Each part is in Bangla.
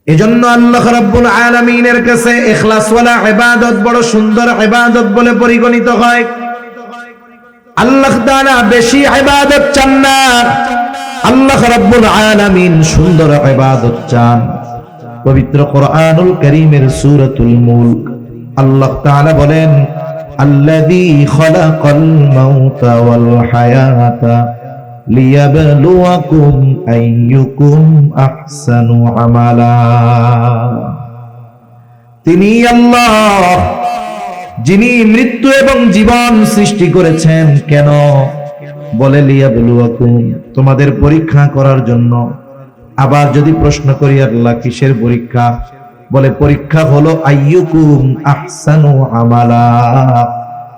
এজন্য আল্লাহ রাব্বুল আলামিনের কাছে ইখলাসওয়ালা ইবাদত বড় সুন্দর ইবাদত বলে পরিগণিত হয়। আল্লাহ তাআলা বেশি ইবাদত চান না, আল্লাহ রাব্বুল আলামিন সুন্দর ইবাদত চান। পবিত্র কোরআনুল কারীমের সূরাতুল মুলক আল্লাহ তাআলা বলেন, আল্লাযী খালাকাল মাউতা ওয়াল হায়াতা লিয়াবলুয়াকুম আইয়ুকুম আহসানু আমালা। তিনি আল্লাহ যিনি মৃত্যু এবং জীবন সৃষ্টি করেছেন। কেন? বলে লিয়াবলুয়াকুম, তোমাদের পরীক্ষা করার জন্য। আবার যদি প্রশ্ন করি আল্লাহ কিসের পরীক্ষা? বলে পরীক্ষা হলো আইয়ুকুম আহসানু আমালা,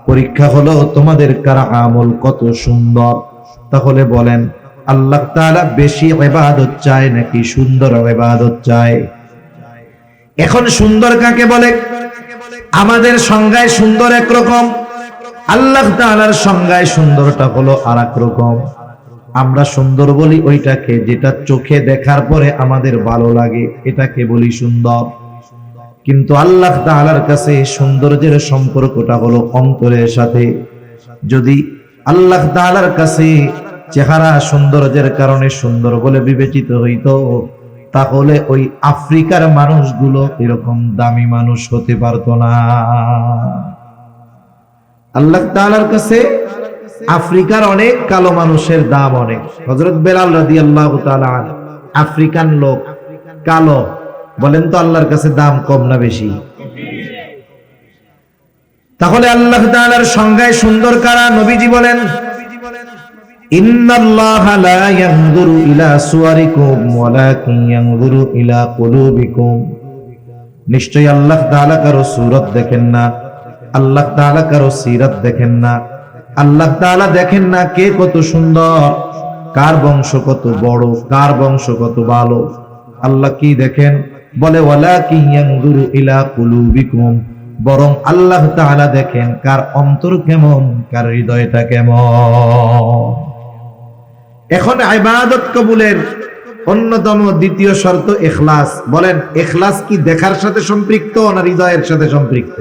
পরীক্ষা হলো তোমাদের কার আমল কত সুন্দর। তাহলে বলেন আল্লাহ তাআলা বেশি ইবাদত চায় নাকি সুন্দর ইবাদত চায়? এখন সুন্দর কাকে বলে? আমাদের সংজ্ঞায় সুন্দর একরকম, আল্লাহ তাআলার সংজ্ঞায় সুন্দরটা হলো আরেক রকম। আমরা সুন্দর বলি ওইটাকে যেটা চোখে দেখার পরে আমাদের ভালো লাগে, এটাকে বলি সুন্দর। কিন্তু আল্লাহ তাআলার কাছে সৌন্দর্যের সম্পর্কটা হলো অন্তরের সাথে। যদি আল্লাহ তাআলার কাছে চেহারা সৌন্দর্যের কারণে সুন্দর বলে বিবেচিত হইতো, তাহলে ওই আফ্রিকার মানুষগুলো এরকম দামি মানুষ হতে পারতো না। আল্লাহ তাআলার কাছে আফ্রিকার অনেক কালো মানুষের দাম অনেক। হযরত বেলাল রাদিয়াল্লাহু তাআলা আফ্রিকান লোক, কালো, বলেন তো আল্লাহর কাছে দাম কম না বেশি? তাহলে আল্লাহ তাআলার সংজ্ঞায় সুন্দর কারা? নবীজি বলেন, ইন্নাল্লাহা লা ইয়ানজুরু ইলা সুওয়ারিকুম ওয়ালাকিন ইয়ানজুরু ইলা কুলুবিকুম। নিশ্চয়ই আল্লাহ তাআলা কারো সূরত দেখেন না, আল্লাহ তাআলা কারো সিরাত দেখেন না। আল্লাহ তাআলা দেখেন না কে কত সুন্দর, কার বংশ কত বড়, কার বংশ কত ভালো। আল্লাহ কি দেখেন? বলে ওয়ালাকিন ইয়ানজুরু ইলা কুলুবিকুম, বরং আল্লাহ তাআলা দেখেন কার অন্তর কেমন, কার হৃদয়টা কেমন। এখন ইবাদত কবুলের অন্যতম দ্বিতীয় শর্ত ইখলাস। বলেন ইখলাস কি দেখার সাথে সম্পৃক্ত না হৃদয়ের সাথে সম্পৃক্ত?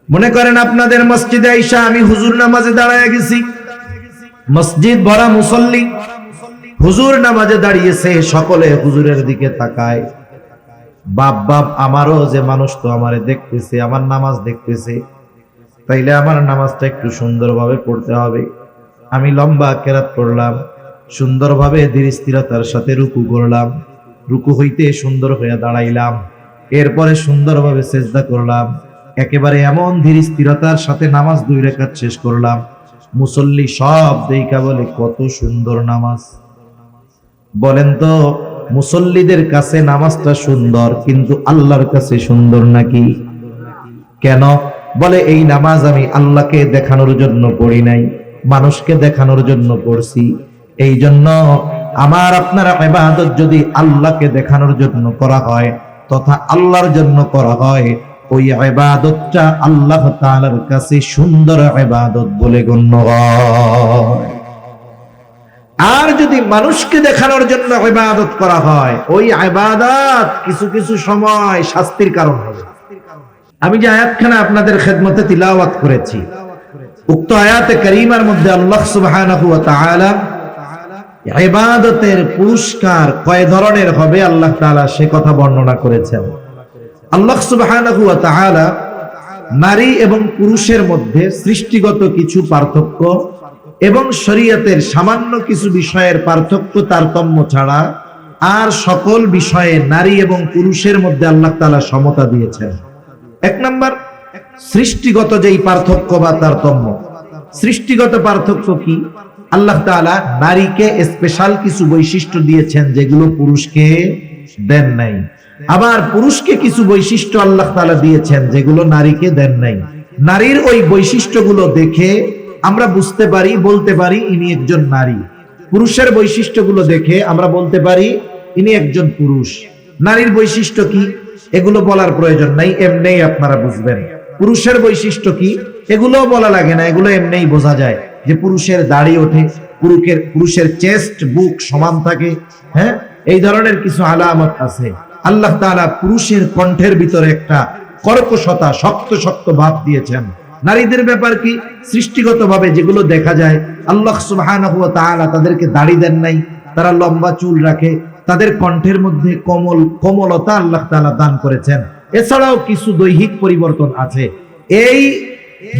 মনে করেন আপনাদের মসজিদে আইসা আমি হুজুর নামাজে দাঁড়ায় গেছি, মসজিদ ভরা মুসল্লি, হুজুর নামাজে দাঁড়িয়েছে, সকলে হুজুরের দিকে তাকায়। বাপ বাপ আমারও যে মানুষ তো আমারে দেখতেছে, আমার নামাজ দেখতেছে, তাইলে আমার নামাজটা একটু সুন্দরভাবে পড়তে হবে। আমি লম্বা কেরাত পড়লাম, সুন্দরভাবে ধীর স্থিরতার সাথে রুকু করলাম, রুকু হইতে সুন্দর হয়ে দাঁড়াইলাম, এরপরে সুন্দরভাবে সেজদা করলাম, একেবারে এমন ধীর স্থিরতার সাথে নামাজ 2 রাকাত শেষ করলাম। মুসল্লি সব দেইখা বলে কত সুন্দর নামাজ। বলেন তো মুসল্লিদের কাছে নামাজটা সুন্দর, কিন্তু আল্লাহর কাছে সুন্দর নাকি? কেন? বলে এই নামাজ আমি আল্লাহকে দেখানোর জন্য পড়ি নাই, মানুষকে দেখানোর জন্য পড়ছি। এই জন্য আমার আপনার ইবাদত যদি আল্লাহকে দেখানোর জন্য করা হয় তথা আল্লাহর জন্য করা হয়, ওই ইবাদতটা আল্লাহ তাআলার কাছে সুন্দর ইবাদত বলে গণ্য হয়। আর যদি মানুষকে দেখানোর জন্য ইবাদত করা হয়, ওই ইবাদত কিছু কিছু সময় শাস্তির কারণ হবে। আমি যে আয়াতখানা আপনাদের খেদমতে তিলাওয়াত করেছি, উক্ত আয়াতে কারীমার মধ্যে আল্লাহ সুবহানাহু ওয়া তাআলা ইবাদতের পুরস্কার কয় ধরনের হবে আল্লাহ তাআলা সে কথা বর্ণনা করেছেন। আল্লাহ সুবহানাহু ওয়া তাআলা নারী এবং পুরুষের মধ্যে সৃষ্টিগত কিছু পার্থক্য এবং শরীয়তের সামান্য কিছু বিষয়ের পার্থক্য তারতম্য ছাড়া আর সকল বিষয়ে নারী এবং পুরুষের মধ্যে আল্লাহ তাআলা সমতা দিয়েছেন। 1 নাম্বার, সৃষ্টিগত যেই পার্থক্য বা তারতম্য। সৃষ্টিগত পার্থক্য কি? আল্লাহ তাআলা নারীকে স্পেশাল কিছু বৈশিষ্ট্য দিয়েছেন যেগুলো পুরুষকে দেন নাই, আবার পুরুষকে কিছু বৈশিষ্ট্য আল্লাহ তাআলা দিয়েছেন যেগুলো নারীকে দেন নাই। নারীর ওই বৈশিষ্ট্যগুলো দেখে আমরা বুঝতে পারি, বলতে পারি ইনি একজন নারী। পুরুষের বৈশিষ্ট্যগুলো দেখে আমরা বলতে পারি ইনি একজন পুরুষ। নারীর বৈশিষ্ট্য কি এগুলো বলার প্রয়োজন নাই, এমনিই আপনারা বুঝবেন। পুরুষের বৈশিষ্ট্য কি এগুলো বলা লাগে না, এগুলো এমনিই বোঝা যায় যে পুরুষের দাড়ি ওঠে, পুরুষের চেস্ট বুক সমান থাকে, হ্যাঁ, এই ধরনের কিছু আলামত আছে। আল্লাহ তাআলা পুরুষের কণ্ঠের ভিতরে একটা কর্কশতা, শক্ত শক্ত ভাব দিয়েছেন। নারীদের ব্যাপার কি? সৃষ্টিগতভাবে যেগুলো দেখা যায়, আল্লাহ সুবহানাহু ওয়া তাআলা তাদেরকে দাড়ি দেন নাই, তারা লম্বা চুল রাখে, তাদের কণ্ঠের মধ্যে কোমলতা আল্লাহ তাআলা দান করেছেন। এছাড়াও কিছু দৈহিক পরিবর্তন আছে। এই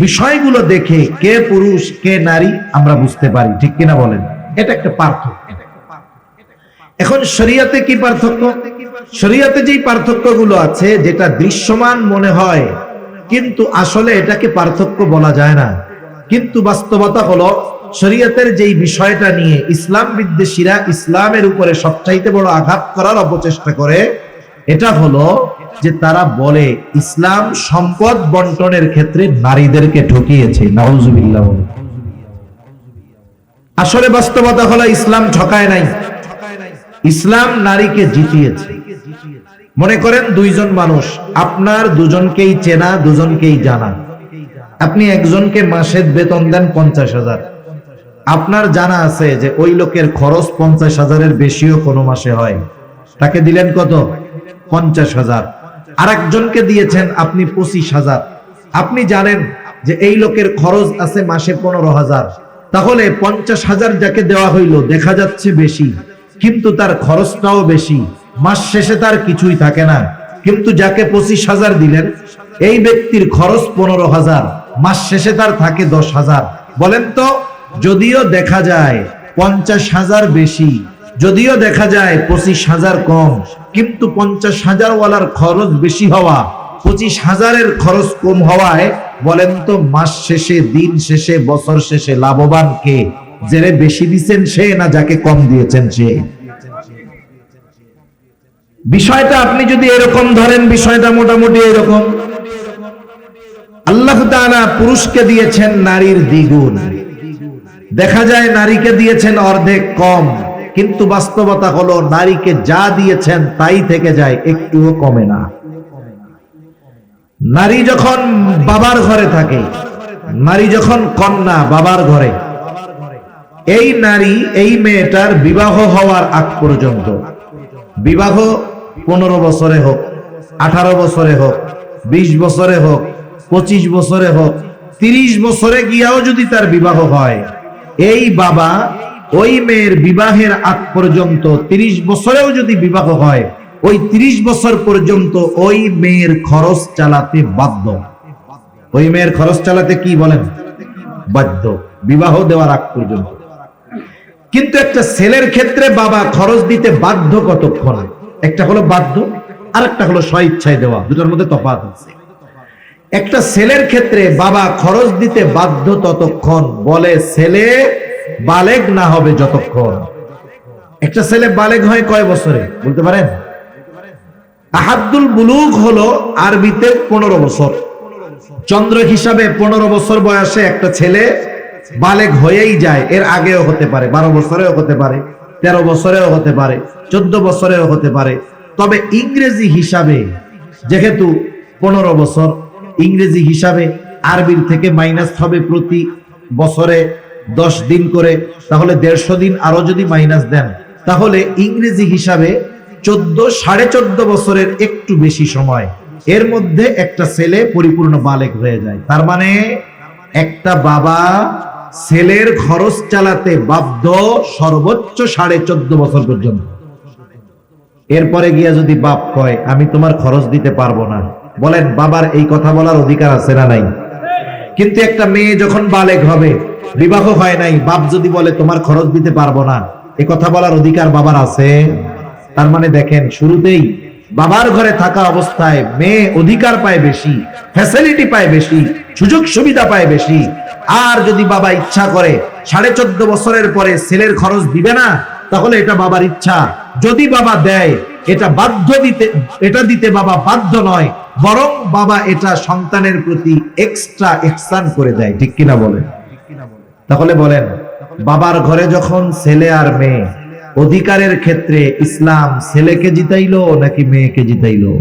বিষয়গুলো দেখে কে পুরুষ কে নারী আমরা বুঝতে পারি, ঠিক কিনা বলেন? এটা একটা পার্থক্য। এখন শরীয়তে কি পার্থক্য? শরীয়তে যেই পার্থক্যগুলো আছে, যেটা দৃশ্যমান মনে হয় কিন্তু আসলে এটাকে পার্থক্য বলা যায় না, কিন্তু বাস্তবতা হলো শরীয়তের যেই বিষয়টা নিয়ে ইসলাম বিদ্বেষীরা ইসলামের উপরে সবচাইতে বড় আঘাত করার অপচেষ্টা করে, এটা হলো যে তারা বলে ইসলাম সম্পদ বন্টনের ক্ষেত্রে নারীদেরকে ঠকিয়েছে। নাউজুবিল্লাহ। আসলে বাস্তবতা হলো ইসলাম ঠকায় নাই, ইসলাম নারীকে জিতিয়েছে। মনে করেন দুইজন মানুষ, আপনার দুজনকেই চেনা, দুজনকেই জানা। আপনি একজনকে মাসের বেতন দেন 50,000, আপনার জানা আছে যে ওই লোকের খরচ 50,000-এর বেশিও কোনো মাসে হয়, তাকে দিলেন কত? 50,000। আরেকজনকে দিয়েছেন আপনি 25,000, আপনি জানেন যে এই লোকের খরচ আছে মাসে 15,000, তাহলে 50,000 যাকে দেওয়া হইল দেখা যাচ্ছে বেশি, কিন্তু তার খরচটাও বেশি, মাস শেষে তার কিছুই থাকে না। কিন্তু যাকে 25,000 দিলেন, এই ব্যক্তির খরচ 15,000, মাস শেষে তার থাকে 10,000। বলেন তো, যদিও দেখা যায় 50,000 বেশি, যদিও দেখা যায় 25,000 কম, কিন্তু 50,000 ওয়ালার খরচ বেশি হওয়া, 25,000-এর খরচ কম হওয়ায় বলেন তো মাস শেষে, দিন শেষে, বছর শেষে লাভবান কে? যারে বেশি দিয়েছেন সে, না যাকে কম দিয়েছেন সে? বিষয়টা আপনি যদি এরকম ধরেন, বিষয়টা মোটামুটি এরকম। আল্লাহ তাআলা পুরুষকে দিয়েছেন নারীর দ্বিগুণ, দেখা যায় নারীকে দিয়েছেন অর্ধেক কম, কিন্তু বাস্তবতা হলো নারীকে যা দিয়েছেন তাই থেকে যায়, একটুও কমে না। নারী যখন বাবার ঘরে থাকে, নারী যখন কন্যা বাবার ঘরে, এই নারী, এই মেয়েটার বিবাহ হওয়ার আগ পর্যন্ত, বিবাহ 15 বছরে হোক, 18 বছরে হোক, 20 বছরে হোক, 25 বছরে হোক, 30 বছরে গিয়াও যদি তার বিবাহ হয়, এই বাবা ওই মেয়ের বিবাহের আগ পর্যন্ত, 30 বছরেও যদি বিবাহ হয়, ওই 30 বছর পর্যন্ত ওই মেয়ের খরচ চালাতে বাধ্য। ওই মেয়ের খরচ চালাতে কি বলেন? বাধ্য, বিবাহ দেওয়ার আগ পর্যন্ত। কিন্তু একটা ছেলের ক্ষেত্রে বাবা খরচ দিতে বাধ্য কতক্ষণ? একটা হলো বাধ্য, আর একটা হলো স্বইচ্ছায় দেওয়া, দুটোর মধ্যে তফাৎ আছে। একটা ছেলের ক্ষেত্রে বাবা খরচ দিতে বাধ্য ততক্ষণ, বলে ছেলে বালেগ না হবে যতক্ষণ। একটা ছেলে বালেগ হয় কয় বছরে বলতে পারেন? আহাদুল বুলুগ হলো আরবিতে 15 বছর, চন্দ্র হিসাবে 15 বছর বয়সে একটা ছেলে বালেগ হয়েই যায়। এর আগেও হতে পারে, 12 বছরেও হতে পারে, 13 বছরেও হতে পারে, 14 বছরেও হতে পারে। তবে ইংরেজি হিসাবে যেহেতু 15 বছর, ইংরেজি হিসাবে আরবির থেকে মাইনাস হবে প্রতি বছরে 10 দিন করে, তাহলে 150 দিন আরো যদি মাইনাস দেন, তাহলে ইংরেজি হিসাবে 14.5 বছরের একটু বেশি সময়, এর মধ্যে একটা ছেলে পরিপূর্ণ বালেগ হয়ে যায়। তার মানে একটা বাবা ছেলের খরচ চালাতে বাধ্য সর্বোচ্চ 14.5 বছর পর্যন্ত। এরপরে গিয়া যদি বাপ কয় আমি তোমার খরচ দিতে পারবো না, বলেন বাবার এই কথা বলার অধিকার আছে না নাই? কিন্তু একটা মেয়ে যখন বালেগ হবে, বিবাহ হয় নাই, বাপ যদি বলে তোমার খরচ দিতে পারবো না, এই কথা বলার অধিকার বাবার আছে? তার মানে দেখেন, শুরুতেই বাবার ঘরে থাকা অবস্থায় মেয়ে অধিকার পায় বেশি, ফ্যাসিলিটি পায় বেশি, সুযোগ সুবিধা পায় বেশি। আর যদি বাবা ইচ্ছা করে 14.5 বছরের পরে ছেলের খরচ দিবে না, তাহলে এটা বাবার ইচ্ছা। যদি বাবা দেয়, এটা বাধ্য দিতে, এটা দিতে বাবা বাধ্য নয়, বরং বাবা এটা সন্তানের প্রতি এক্সট্রা ইহসান করে দেয়, ঠিক কিনা বলেন? তাহলে বলেন, বাবার ঘরে যখন ছেলে আর মেয়ে, অধিকারের ক্ষেত্রে ইসলাম ছেলেকে জিতাইলো নাকি মেয়েকে জিতাইলো?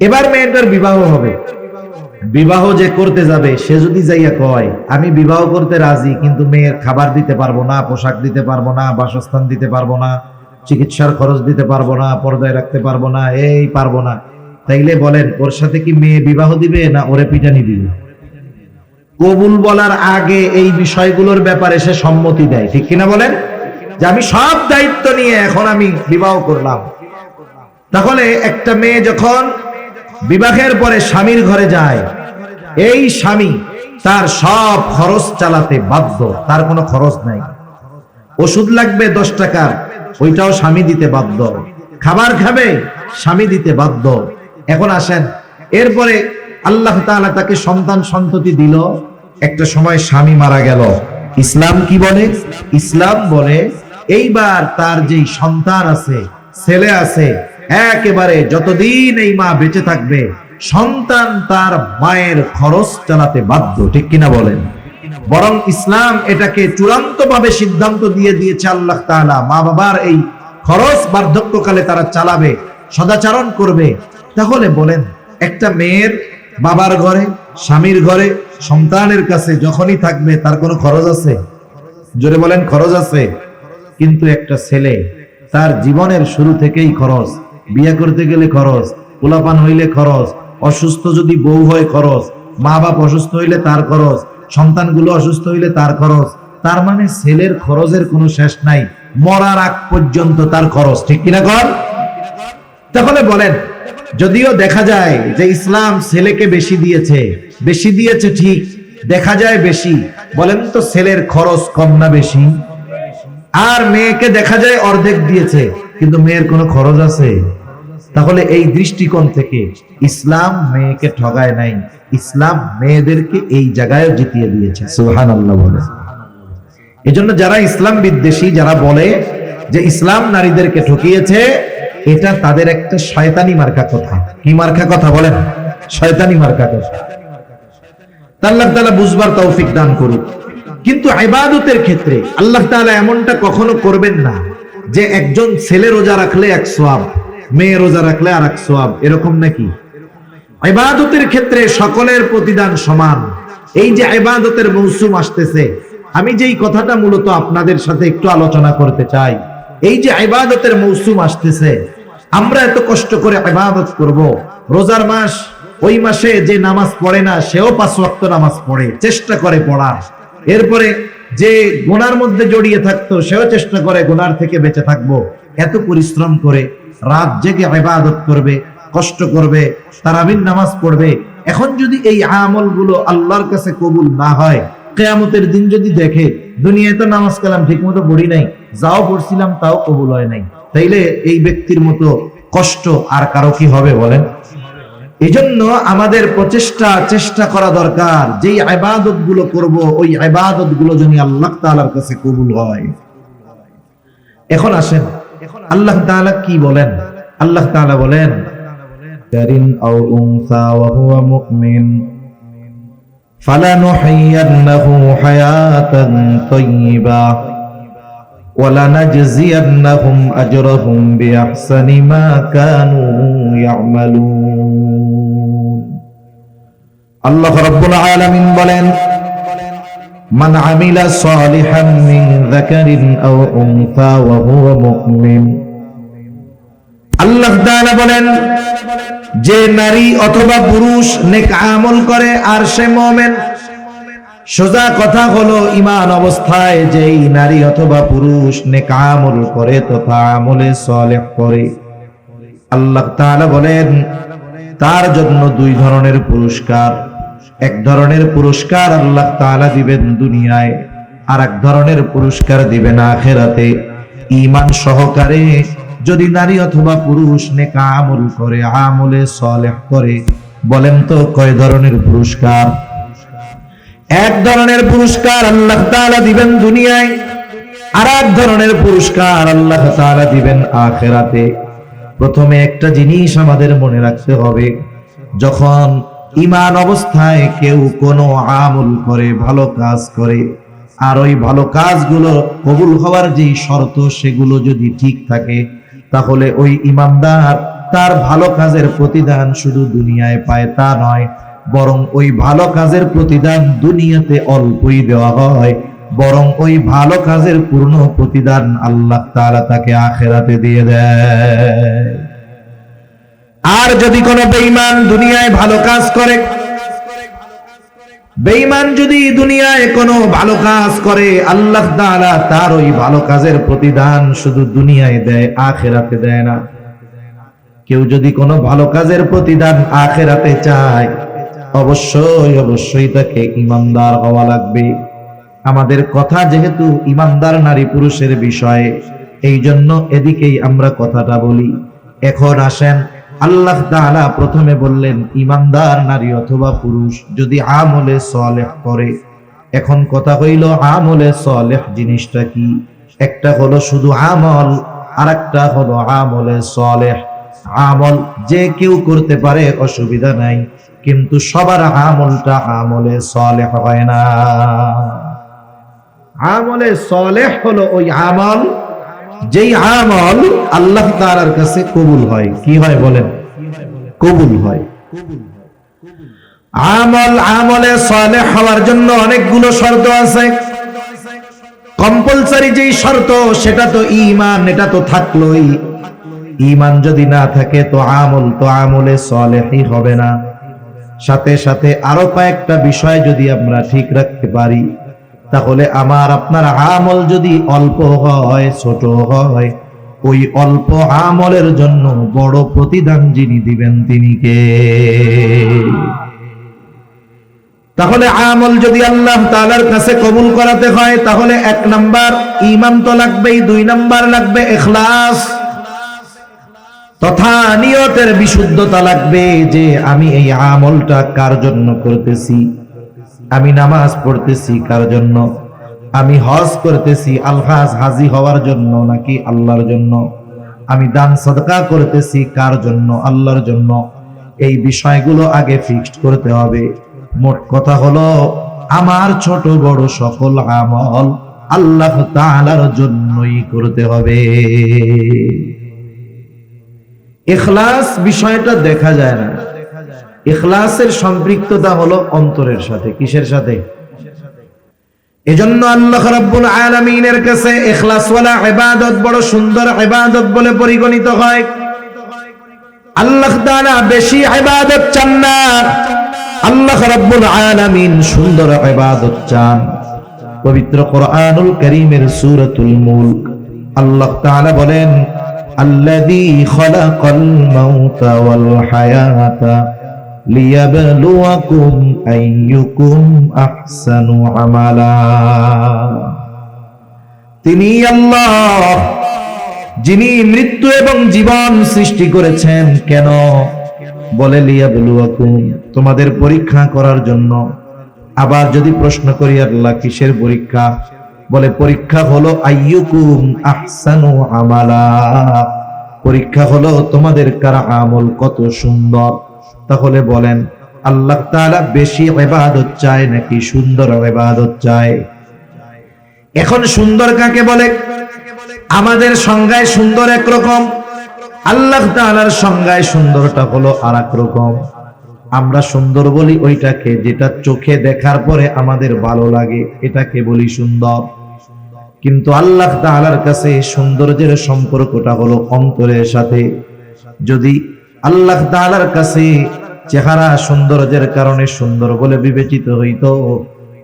এবার মেয়েটার বিবাহ হবে, বিবাহ যে করতে যাবে সে যদি যাইয়া কয় আমি বিবাহ করতে রাজি, কিন্তু মেয়ের খাবার দিতে পারবো না, পোশাক দিতে পারবো না, বাসস্থান দিতে পারবো না, চিকিৎসার খরচ দিতে পারবো না, পর্দায় রাখতে পারবো না, এই পারবো না, তাইলে বলেন ওর সাথে কি মেয়ে বিবাহ দিবে না ওরে পিটানি দিবে? কবুল বলার আগে এই বিষয়গুলোর ব্যাপারে সে সম্মতি দেয়, ঠিক কিনা বলেন? যে আমি সব দায়িত্ব নিয়ে এখন আমি বিবাহ করলাম। তাহলে একটা মেয়ে যখন বিবাহের পরে স্বামীর ঘরে যায়, এই স্বামী তার সব খরচ চালাতে বাধ্য, তার কোনো খরচ নাই। ওষুধ লাগবে 10 টাকার, ওইটাও স্বামী দিতে বাধ্য। খাবার খাবে, স্বামী দিতে বাধ্য। এখন আসেন, এরপরে আল্লাহ তাআলা তাকে সন্তান সন্ততি দিল, একটা সময় স্বামী মারা গেল। ইসলাম কি বলে? ইসলাম বলে এইবার তার যেই সন্তান আছে, ছেলে আছে, একেবারে যতদিন এই মা বেঁচে থাকবে সন্তান তার মায়ের খরচ চালাতে বাধ্য, ঠিক কিনা বলেন? বরং ইসলাম এটাকে চূড়ান্তভাবে সিদ্ধান্ত দিয়ে দিয়েছে আল্লাহ তাআলা, মা বাবার এই খরচ বার্ধক্যকালে তারা চালাবে, সদাচরণ করবে। তাহলে বলেন, একটা মেয়ের বাবার ঘরে, স্বামীর ঘরে, সন্তানের কাছে যখনই থাকবে তার কোনো খরচ আছে? জোরে বলেন, খরচ আছে? কিন্তু একটা ছেলে, তার জীবনের শুরু থেকেই খরচ, বিয়ে করতে গেলে খরচ, পোলাপান হইলে খরচ, অসুস্থ যদি বউ হয় খরচ, মা বাপ অসুস্থ হইলে তার খরচ, সন্তানগুলো অসুস্থ হইলে তার খরচ। তার মানে ছেলের খরচের কোনো শেষ নাই, মরার আগ পর্যন্ত তার খরচ, ঠিক কিনা কর? তাহলে বলেন, যদিও দেখা যায় যে ইসলাম ছেলেকে বেশি দিয়েছে ঠিক, দেখা যায় বেশি, বলেন তো ছেলের খরচ কম না বেশি? আর মেয়েকে দেখা যায় অর্ধেক দিয়েছে, কিন্তু মেয়ের কোনো খরচ আছে? তাহলে এই দৃষ্টিকোণ থেকে ইসলাম মেয়েকে ঠগায় নাই, ইসলাম মেয়েদেরকে এই জায়গায় জিতিয়ে দিয়েছে। সুবহানাল্লাহ বলে। এজন্য যারা ইসলাম বিদ্বেষী, যারা বলে যে ইসলাম নারীদেরকে ঠকিয়েছে, এটা তাদের একটা শয়তানি মার্কা কথা। কি মার্কা কথা বলেন? শয়তানি মার্কা কথা। আল্লাহ তাআলা বুঝবার তৌফিক দান করুক। কিন্তু ইবাদতের ক্ষেত্রে আল্লাহ তাআলা এমনটা কখনো করবেন না যে একজন ছেলে রোজা রাখলে 1 সওয়াব, মেয়ে রোজা রাখলে আর 1 সওয়াব, এরকম নাকি? ইবাদতের ক্ষেত্রে সকলের প্রতিদান সমান। এই যে ইবাদতের মৌসুম আসতেছে, আমি যেই কথাটা মূলত আপনাদের সাথে একটু আলোচনা করতে চাই, এই যে ইবাদতের মৌসুম আসতেছে, আমরা এত কষ্ট করে ইবাদত করব, রোজার মাস, ওই মাসে যে নামাজ পড়ে না সেও 5 ওয়াক্ত নামাজ পড়ে, চেষ্টা করে পড়ার। এরপরে যে গুনার মধ্যে জড়িয়ে থাকতো সেও চেষ্টা করে গুনার থেকে বেঁচে থাকবো। এত পরিশ্রম করে রাত জেগে ইবাদত করবে, কষ্ট করবে, তারাবির নামাজ পড়বে। এখন যদি এই আমলগুলো আল্লাহর কাছে কবুল না হয়, কিয়ামতের দিন যদি দেখে দুনিয়ায় তো নামাজ কালাম ঠিকমতো পড়ি নাই, যাও পড়ছিলাম তাও কবুল হয় নাই, তাইলে এই ব্যক্তির মতো কষ্ট আর কারো কি হবে বলেন? এজন্য আমাদের চেষ্টা করা দরকার, যেই ইবাদত গুলো করবো ওই ইবাদত গুলো যেন আল্লাহ তাআলার কাছে কবুল হয়। এখন আসেন, আল্লাহ তাআলা কি বলেন? আল্লাহ তাআলা বলেন, কারিন আও উনসা ওয়া হুয়া মুমিন ফালানুহিয়ান্নাহু হায়াতান তাইয়্যিবা ওয়ালানাজজিয়ান্নাহুম আজরাহুম বিআহসানি মা কানু ইয়ামালুন। আল্লাহ রাব্বুল আলামিন বলেন, মান আমিলা সালিহান মিন যাকারিন আও উনসা ওয়া হুয়া মুমিন। আল্লাহ তাআলা বলেন, যে নারী অথবা পুরুষ নেক আমল করে আর সে মুমিন। সোজা কথা হলো, ঈমান অবস্থায় যেই নারী অথবা পুরুষ নেক আমল করে তথা আমলে সালেহ করে, আল্লাহ তাআলা বলেন তার জন্য 2 ধরনের পুরস্কার। এক ধরনের পুরস্কার আল্লাহ তাআলা দিবেন দুনিয়ায়, আর এক ধরনের পুরস্কার দিবেন আখিরাতে। ঈমান সহকারে যদি নারী অথবা পুরুষ নেক আমল করে, আমলে সালেহ করে, বলেন তো কয় ধরনের পুরস্কার? এক ধরনের পুরস্কার আল্লাহ তাআলা দিবেন দুনিয়ায়, আর এক ধরনের পুরস্কার আল্লাহ তাআলা দিবেন আখিরাতে। প্রথমে একটা জিনিস আমাদের মনে রাখতে হবে, যখন ঈমান অবস্থায় কেউ কোনো আমল করে, ভালো কাজ করে, আর ওই ভালো কাজগুলো কবুল হওয়ার যেই শর্ত সেগুলো যদি ঠিক থাকে, তাহলে ওই ঈমানদার তার ভালো কাজের প্রতিদান শুধু দুনিয়ায় পায় তা নয়, বরং ওই ভালো কাজের প্রতিদান দুনিয়াতে অল্পই দেওয়া হয়, বরং ওই ভালো কাজের পূর্ণ প্রতিদান আল্লাহ তাআলা তাকে আখিরাতে দিয়ে দেয়। আর যদি কোনো বেঈমান দুনিয়ায় ভালো কাজ করে, বেঈমান যদি দুনিয়ায় কোনো ভালো কাজ করে, আল্লাহ তাআলা তার ওই ভালো কাজের প্রতিদান শুধু দুনিয়ায় দেয়, আখিরাতে দেয় না। কেউ যদি কোনো ভালো কাজের প্রতিদান আখিরাতে চায়, অবশ্যই তাকে ঈমানদার হওয়া লাগবে। আমাদের কথা যেহেতু ঈমানদার নারী পুরুষের বিষয়ে, এই জন্য এদিকেই আমরা কথাটা বলি। এখন আসেন, আল্লাহ তাআলা প্রথমে বললেন ঈমানদার নারী অথবা পুরুষ যদি আমলে সালেহ করে। এখন কথা হইল আমলে সালেহ জিনিসটা কি? একটা হলো শুধু আমল, আর একটা হলো আমলে সালেহ। আমল যে কেউ করতে পারে, অসুবিধা নাই, কিন্তু সবার আমলটা আমলে সালেহ হয় না। আমলে সালেহ হলো ওই আমল যেই আমল আল্লাহ তাআলার কাছে কবুল হয়। কি হয় বলেন? কবুল হয়। আমলে সালেহ হওয়ার জন্য অনেকগুলো শর্ত আছে। কম্পালসারি যেই শর্ত সেটা তো ঈমান, এটা তো থাকলোই। ঈমান যদি না থাকে তো আমলে সালেহই হবে না। সাথে সাথে আরো কয়েকটা বিষয় যদি আমরা ঠিক রাখতে পারি, তাহলে আমার আপনার আমল যদি অল্প হয়, ছোট হয়, ওই অল্প আমলের জন্য বড় প্রতিদান যিনি দিবেন তিনি কে? তাহলে আমল যদি আল্লাহ তাআলার কাছে কবুল করাতে হয়, তাহলে 1 নাম্বার ঈমান তো লাগবেই, 2 নাম্বার লাগবে ইখলাস, তথা নিয়তের বিশুদ্ধতা লাগবে যে আমি এই আমলটা কার জন্য করতেছি। আমি নামাজ পড়তেছি কার জন্য? আমি হজ করতেছি হাজি হওয়ার জন্য নাকি আল্লাহর জন্য? আমি দান সাদকা করতেছি কার জন্য? আল্লাহর জন্য। এই বিষয়গুলো আগে ফিক্সড করতে হবে। মোট কথা হলো আমার ছোট বড় সকল আমল আল্লাহ তাআলার জন্যই করতে হবে। ইখলাস বিষয়টা দেখা যায় না। ইখলাসের সম্পৃক্ততা হলো অন্তরের সাথে। কিসের সাথে? এজন্য আল্লাহ রাব্বুল আলামিনের কাছে ইখলাসওয়ালা ইবাদত বড় সুন্দর ইবাদত বলে পরিগণিত হয়। আল্লাহ তাআলা বেশি ইবাদত চান না, আল্লাহ রাব্বুল আলামিন সুন্দর ইবাদত চান। পবিত্র কোরআনুল কারীমের সূরাতুল মুলক আল্লাহ তাআলা বলেন, আল্লাযী খালাকাল মাউতা ওয়াল হায়াতা লিয়াবলুয়াকুম আইয়ুকুম আহসানু আমালা। তিনি আল্লাহ যিনি মৃত্যু এবং জীবন সৃষ্টি করেছেন। কেন? বলে লিয়াবলুয়াকুম, তোমাদের পরীক্ষা করার জন্য। আবার যদি প্রশ্ন করি আল্লাহ কিসের পরীক্ষা? বলে পরীক্ষা হলো আইয়ুকুম আহসানু আমালা, পরীক্ষা হলো তোমাদের কার আমল কত সুন্দর। তাহলে বলেন আল্লাহ তাআলা বেশি ইবাদত চায় নাকি সুন্দর ইবাদত চায়? এখন সুন্দর কাকে বলে? আমাদের সংজ্ঞায় সুন্দর একরকম, আল্লাহ তাআলার সংজ্ঞায় সুন্দরটা হলো আরেক রকম। আমরা সুন্দর বলি ওইটাকে যেটা চোখে দেখার পরে আমাদের ভালো লাগে, এটাকে বলি সুন্দর। কিন্তু আল্লাহ তাআলার কাছে সৌন্দর্যের সম্পর্কটা হলো অন্তরের সাথে। যদি আল্লাহ তাআলার কাছে চেহারা সৌন্দর্যের কারণে সুন্দর বলে বিবেচিত হইতো,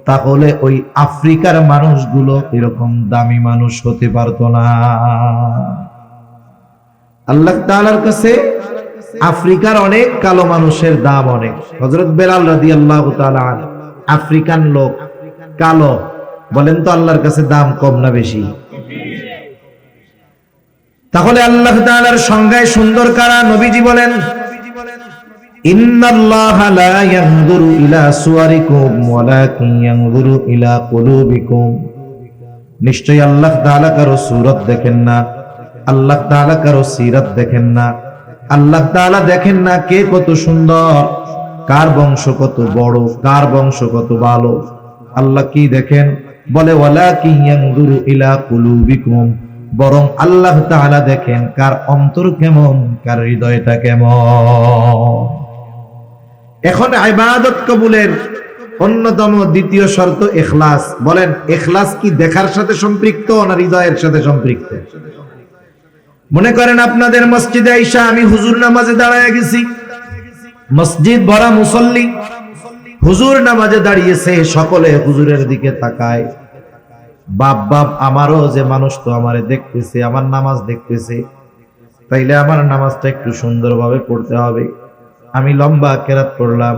তাহলে ওই আফ্রিকার মানুষগুলো এরকম দামি মানুষ হতে পারতো না। আল্লাহ তাআলার কাছে আফ্রিকার অনেক কালো মানুষের দাম অনেক। হযরত বেলাল রাদিয়াল্লাহু তাআলা আফ্রিকান লোক, কালো, বলেন তো আল্লাহর কাছে দাম কম না বেশি? তাহলে আল্লাহ তাআলার সংজ্ঞায় সুন্দর কারা? নবীজি বলেন, ইন্নাল্লাহা লা ইয়ানজুরু ইলা সুওয়ারিকুম ওয়ালাকিন ইয়ানজুরু ইলা কুলুবিকুম। নিশ্চয়ই আল্লাহ তাআলা কারো সূরত দেখেন না, আল্লাহ তাআলা কারো সিরাত দেখেন না। আল্লাহ তাআলা দেখেন না কে কত সুন্দর, কার বংশ কত বড়, কার বংশ কত ভালো। আল্লাহ কি দেখেন? বলে ওয়ালাকিন ইয়ানজুরু ইলা কুলুবিকুম, বরং আল্লাহ তাআলা দেখেন কার অন্তর কেমন, কার হৃদয়টা কেমন। এখন ইবাদত কবুলের অন্যতম দ্বিতীয় শর্ত ইখলাস। বলেন, ইখলাস কি দেখার সাথে সম্পৃক্ত না হৃদয়ের সাথে সম্পৃক্ত? মনে করেন আপনাদের মসজিদে আইসা আমি হুজুর নামাজে দাঁড়ায় গেছি, মসজিদ ভরা মুসল্লি, হুজুর নামাজে দাঁড়িয়েছে, সকলে হুজুরের দিকে তাকায়। বাপ বাপ আমারও যে মানুষ তো আমারে দেখতেছে, আমার নামাজ দেখতেছে, তাইলে আমার নামাজটা একটু সুন্দরভাবে পড়তে হবে। আমি লম্বা কেরাত পড়লাম,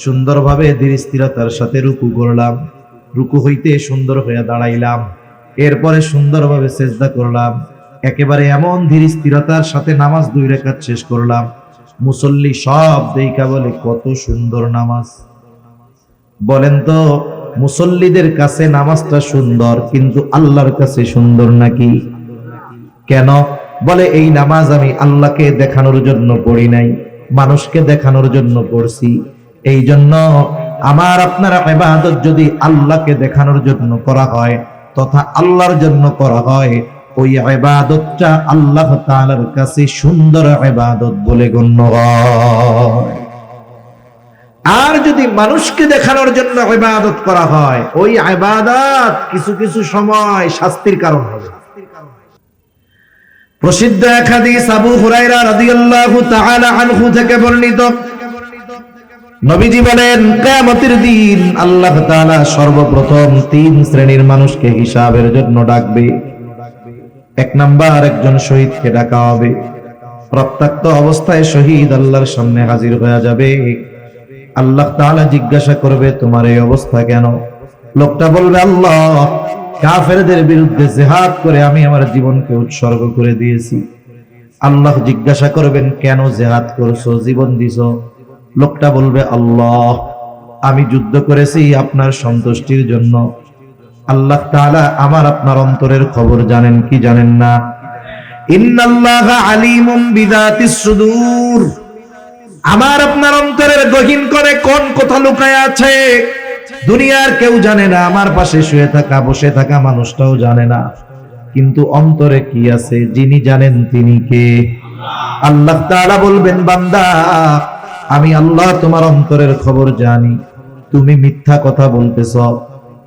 সুন্দরভাবে ধীর স্থিরতার সাথে রুকু করলাম, রুকু হইতে সুন্দর হয়ে দাঁড়াইলাম, এরপরে সুন্দরভাবে সেজদা করলাম, একেবারে এমন ধীর স্থিরতার সাথে নামাজ 2 রাকাত শেষ করলাম। মুসল্লি সব দেইখা বলে কত সুন্দর নামাজ। বলেন তো, মুসল্লিদের কাছে নামাজটা সুন্দর, কিন্তু আল্লাহর কাছে সুন্দর নাকি? কেন? বলে এই নামাজ আমি আল্লাহকে দেখানোর জন্য পড়ি নাই, মানুষকে দেখানোর জন্য পড়ছি। এই জন্য আমার আপনার ইবাদত যদি আল্লাহকে দেখানোর জন্য করা হয় তথা আল্লাহর জন্য করা হয়, ওই ইবাদতটা আল্লাহ তাআলার কাছে সুন্দর ইবাদত বলে গণ্য হয়। আর যদি মানুষকে দেখানোর জন্য ইবাদত করা হয়, ওই ইবাদত কিছু কিছু সময় শাস্তির কারণ হবে। প্রসিদ্ধ এক হাদিস আবু হুরায়রা রাদিয়াল্লাহু তাআলা আনহু থেকে বর্ণিত, নবীজি বলেন, কিয়ামতের দিন আল্লাহ তাআলা সর্বপ্রথম 3 শ্রেণীর মানুষকে হিসাবের জন্য ডাকবে। 1 নাম্বার, একজন শহীদকে ডাকা হবে। রক্তাক্ত অবস্থায় শহীদ আল্লাহর সামনে হাজির হয়ে যাবে। আল্লাহ তাআলা জিজ্ঞাসা করবে, তোমার এই অবস্থা কেন? লোকটা বলবে, আল্লাহ, কাফেরদের বিরুদ্ধে জিহাদ করে আমি আমার জীবনকে উৎসর্গ করে দিয়েছি। আল্লাহ জিজ্ঞাসা করবেন, কেন জিহাদ করছো, জীবন দিছো? লোকটা বলবে, আল্লাহ, আমি যুদ্ধ করেছি আপনার সন্তুষ্টির জন্য। আল্লাহ তাআলা আমার আপনার অন্তরের খবর জানেন কি জানেন না? ইন্নাল্লাহা আলিমুম বিযাতিস সুদূর, আমার আপনার অন্তরের গহীন করে কোন কথা লুকায় আছে দুনিয়ার কেউ জানে না, আমার পাশে শুয়ে থাকা বসে থাকা মানুষটাও জানে না, কিন্তু অন্তরে কি আছে যিনি জানেন তিনি কে? আল্লাহ তাআলা বলবেন, বান্দা, আমি আল্লাহ তোমার অন্তরের খবর জানি। তুমি মিথ্যা কথা বলতেছ,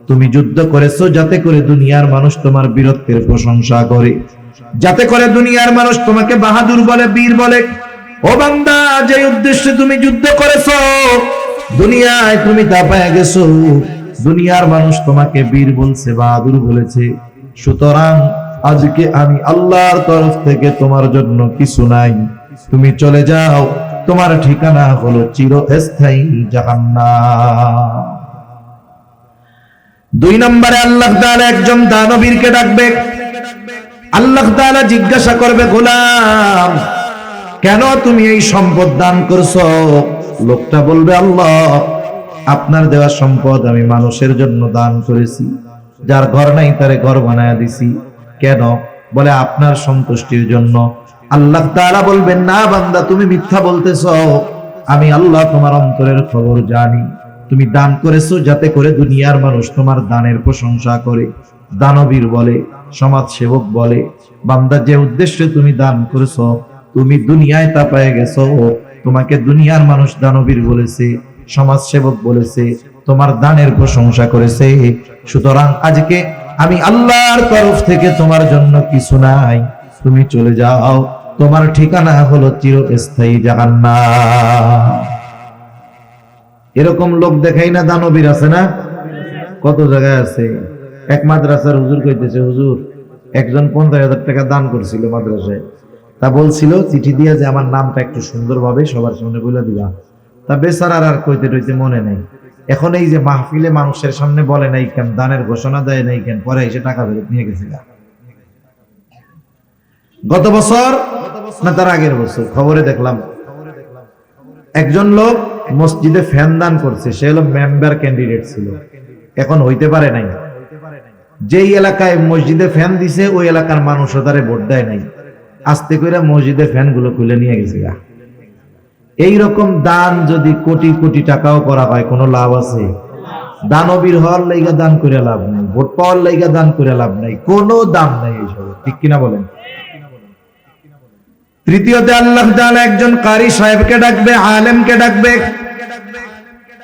তুমি যুদ্ধ করেছো যাতে করে দুনিয়ার মানুষ তোমার বীরত্বের প্রশংসা করে, যাতে করে দুনিয়ার মানুষ তোমাকে বাহাদুর বলে, বীর বলে। ও বান্দা, যে উদ্দেশ্যে তুমি যুদ্ধ করেছো, দুনিয়ায় তুমি তা পেয়ে গেছো, দুনিয়ার মানুষ তোমাকে বীর বলছে, বাহাদুর বলেছে। সুতরাং আজকে আমি আল্লাহর তরফ থেকে তোমার জন্য কিছু নাই, তুমি চলে যাও, তোমার ঠিকানা হলো চিরস্থায়ী জাহান্নাম। 2 নম্বরে আল্লাহ তাআলা একজন দানবীরকে ডাকবে। আল্লাহ তাআলা জিজ্ঞাসা করবে, গোলাম, কেন তুমি এই সম্পদ দান করছো? লোকটা বলবে, আল্লাহ, আপনার দেওয়া সম্পদ আমি মানুষের জন্য দান করেছি, যার ঘর নাই তারে ঘর বানায়া দিছি। কেন? বলে আপনার সন্তুষ্টির জন্য। আল্লাহ তাআলা বলবেন, না বান্দা, তুমি মিথ্যা বলতেছো, আমি আল্লাহ তোমার অন্তরের খবর জানি। তুমি দান করেছো যাতে করে দুনিয়ার মানুষ তোমার দানের প্রশংসা করে, দানবীর বলে, সমাজ সেবক বলে। বান্দা, যে উদ্দেশ্যে তুমি দান করেছো, তুমি দুনিয়ায় তা পেয়ে গেছো, তোমাকে দুনিয়ার মানুষ দানবীর বলেছে, সমাজ সেবক বলেছে, তোমার দানের প্রশংসা করেছে। সুতরাং আজকে আমি আল্লাহর তরফ থেকে তোমার জন্য কিছু নাই, তুমি চলে যাও, তোমার ঠিকানা হলো চিরস্থায়ী জাহান্নাম। এরকম লোক দেখাই না, দানবীর আছে না? কত জায়গায় আছে। এক মাদ্রাসার হুজুর কইতেছে, হুজুর, একজন 50,000 টাকা দান করছিল মাদ্রাসায়, তা বলছিল চিঠি দিয়া যে আমার নামটা একটু সুন্দরভাবে সবার সামনে বলে দিবা। তা বেচারার আর কইতে টইতে মনে নেই। এখন এই যে মাহফিলে মানুষের সামনে বলে নাই কেন, দানের ঘোষণা দেয় নাই কেন, পরে এসে টাকা ফেরত নিয়ে গেছিল। গত বছর না তার আগের বছর খবরে দেখলাম, একজন লোক মসজিদে ফ্যান দান করছে, সে হলো মেম্বার ক্যান্ডিডেট ছিল, এখন হইতে পারে নাই। যেই এলাকায় মসজিদে ফ্যান দিছে ওই এলাকার মানুষও তারে ভোট দেয় নাই, আস্তে করে মসজিদে ফ্যান গুলো খুলে নিয়ে গেছে। এইরকম দান যদি কোটি কোটি টাকাও করা হয়, কোনো লাভ আছে? দানবীর হওয়ার লাইগা দান করে লাভ নাই, ভোট পাওয়ার লাইগা দান করে লাভ নাই, কোনো দাম নাই এইসব, ঠিক কিনা বলেন? তৃতীয়তে আল্লাহ তাআলা একজন কারি সাহেবকে ডাকবে, আলেমকে ডাকবে।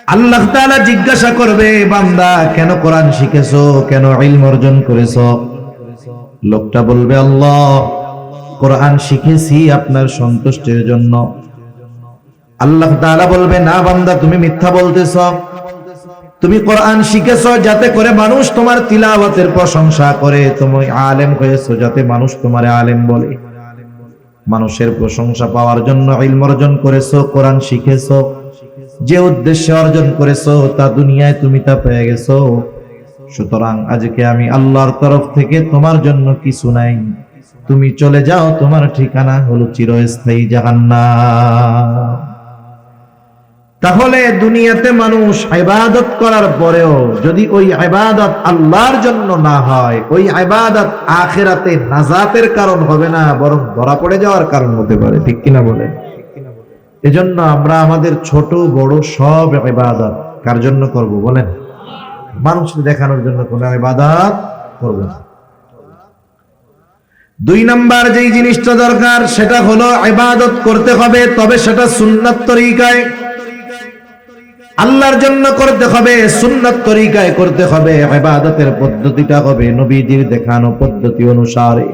আল্লাহ তাআলা জিজ্ঞাসা করবে, বান্দা কেন কোরআন শিখেছো, কেন ইলম অর্জন করেছো? লোকটা বলবে, আল্লাহ কোরআন শিখেছি আপনার সন্তুষ্টির জন্য। আল্লাহ তাআলা বলবে, না বান্দা, তুমি মিথ্যা বলতেছো। তুমি কোরআন শিখেছো যাতে করে মানুষ তোমার তিলাওয়াতের প্রশংসা করে। তুমি আলেম হয়েছো যাতে মানুষ তোমারে আলেম বলে। মানুষের প্রশংসা পাওয়ার জন্য ইলম অর্জন করেছো, কোরআন শিখেছো। যে উদ্দেশ্যে অর্জন করেছো তা দুনিয়ায় তুমি তা পেয়ে গেছো। সুতরাং আজকে আমি আল্লাহর তরফ থেকে তোমার জন্য কিছু নাই, তুমি চলে যাও, তোমার ঠিকানা হলো চিরস্থায়ী জাহান্নাম। তাহলে দুনিয়াতে মানুষ ইবাদত করার পরেও যদি ওই ইবাদত আল্লাহর জন্য না হয়, ওই ইবাদত আখিরাতে নাজাতের কারণ হবে না, বরং ধরা পড়ে যাওয়ার কারণ হতে পারে। ঠিক কিনা বলেন? এজন্য আমরা আমাদের ছোট বড় সব ইবাদত কার জন্য করব বলেন? মানুষকে দেখানোর জন্য কোনো ইবাদত করব না। 2 নাম্বার যেই জিনিসটা দরকার সেটা হলো ইবাদত করতে হবে, তবে সেটা সুন্নাত তরিকায় আল্লাহর জন্য করতে হবে, সুন্নাত তরিকায় করতে হবে। ইবাদতের পদ্ধতিটা হবে নবীজির দেখানো পদ্ধতি অনুসারে।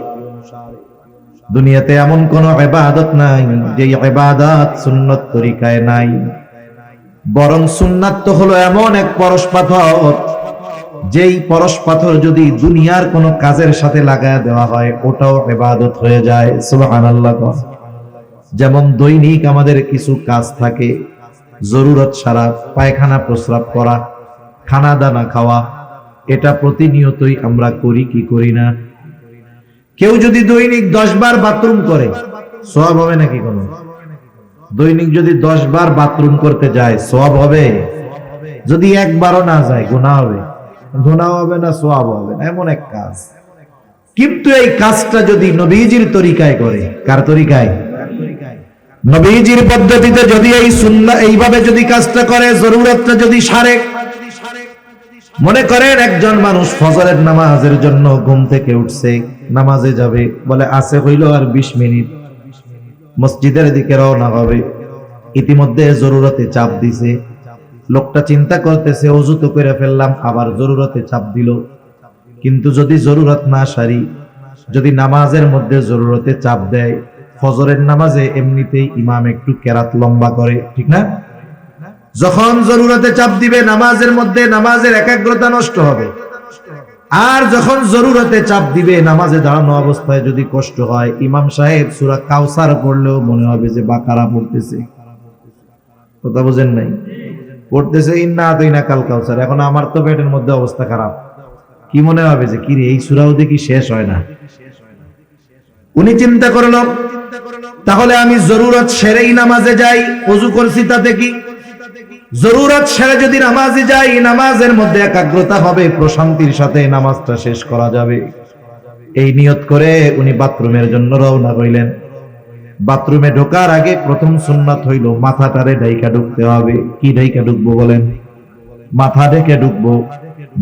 দুনিয়াতে এমন কোন ইবাদত নাই যে ইবাদত সুন্নাত তরিকায় নাই। বরং সুন্নাত তো হলো এমন এক পরশ পাথর, যেই পরশ পাথর যদি দুনিয়ার কোন কাজের সাথে লাগায় দেওয়া হয় ওটাও ইবাদত হয়ে যায়। সুবহানাল্লাহ। যেমন দৈনিক আমাদের কিছু কাজ থাকে, জরুরত ছাড়া পায়খানা প্রস্রাব করা, খানা দানা খাওয়া, এটা প্রতিনিয়তই আমরা করি কি করি না? কেউ যদি দৈনিক 10 বার বাথরুম করে সওয়াব হবে নাকি? কোনো দৈনিক যদি 10 বার বাথরুম করতে যায় সওয়াব হবে? যদি একবারও না যায় গুনাহ হবে। গুনাহ হবে না, সওয়াব হবে না, এমন এক কাজ। কিন্তু এই কাজটা যদি নবীজির তরিকায় করে, কার তরিকায়? নবীজির পদ্ধতিতে যদি এই সুন্নাহ এইভাবে যদি কাজটা করে, জরুরতটা যদি সারে। মনে করেন একজন মানুষ ফজরের নামাজের জন্য ঘুম থেকে উঠছে, নামাজে যাবে, বলে আছে হইল আর 20 মিনিট, মসজিদের দিকে রওনা হবে। ইতিমধ্যে জরুরতে চাপ দিছে। লোকটা চিন্তা করতেছে ওযু তো করে ফেললাম, আবার জরুরতে চাপ দিল। কিন্তু যদি জরুরত না সারি, যদি নামাজের মধ্যে জরুরতে চাপ দেয়, ফজরের নামাজে এমনিতেই ইমাম একটু কেরাত লম্বা করে, ঠিক না? যখন জরুরতে চাপ দিবে নামাজের মধ্যে, নামাজের একাগ্রতা নষ্ট হবে। আর যখন জরুরতে চাপ দিবে নামাজে দাঁড়ানো অবস্থায় যদি কষ্ট হয়, ইমাম সাহেব সূরা কাউসার পড়লেও মনে হবে যে বাকারা পড়তেছে। কথা বুঝেন নাই? পড়তেছে ইন্না আতাইনা কাল কাউসার। এখন আমার তো পেটের মধ্যে অবস্থা খারাপ, কি মনে হবে যে কি রে, এই সূরাও দেখি শেষ হয় না। উনি চিন্তা করলো তাহলে আমি জরুরত সেরেই নামাজে যাই, ওযু করছি তাতে কি? জরুরত সেরে যদি নামাজে যাই, নামাজের মধ্যে একাগ্রতা হবে, প্রশান্তির সাথে নামাজটা শেষ করা যাবে। এই নিয়ত করে উনি বাথরুমের জন্য রওনা হইলেন। বাথরুমে ঢোকার আগে প্রথম সুন্নাত হইল মাথাটারে ঢাইকা ঢুকতে হবে। কি ঢাইকা ঢুকবো বলেন? মাথা ঢেকে ঢুকবো।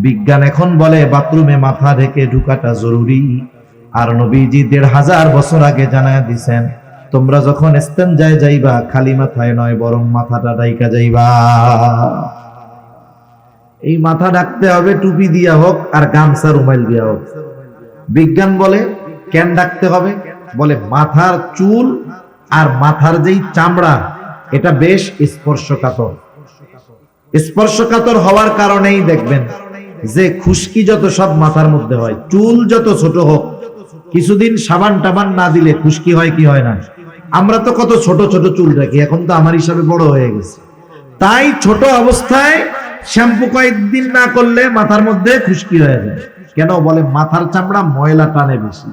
বিজ্ঞান এখন বলে বাথরুমে মাথা ঢেকে ঢুকাটা জরুরি। আর নবীজি 1500 বছর আগে জানায়া দিছেন, তোমরা যখন ইস্তেনজায় যাইবা খালি মাথায় নয়, বরং মাথাটা ঢাইকা যাইবা। এই মাথা ঢাকতে হবে টুপি দিয়া হোক আর গামছা রুমাইল দিয়া হোক। বিজ্ঞান বলে কেন ঢাকতে হবে? বলে মাথার চুল আর মাথার যেই চামড়া এটা বেশ স্পর্শকাতর। স্পর্শকাতর হওয়ার কারণেই দেখবেন যে খুশকি যত সব মাথার মধ্যে হয়, চুল যত ছোট হোক, কিছুদিন সাবান টাবান না দিলে খুশকি হয় কি হয় না? আমরা তো কত ছোট ছোট চুল রাখি, এখন তো আমার হিসাবে বড় হয়ে গেছে। তাই ছোট অবস্থায় শ্যাম্পু কয়েকদিন না করলে মাথার মধ্যে খুশকি হয়ে যায়। কেন? বলে মাথার চামড়া ময়লা টানে বেশি,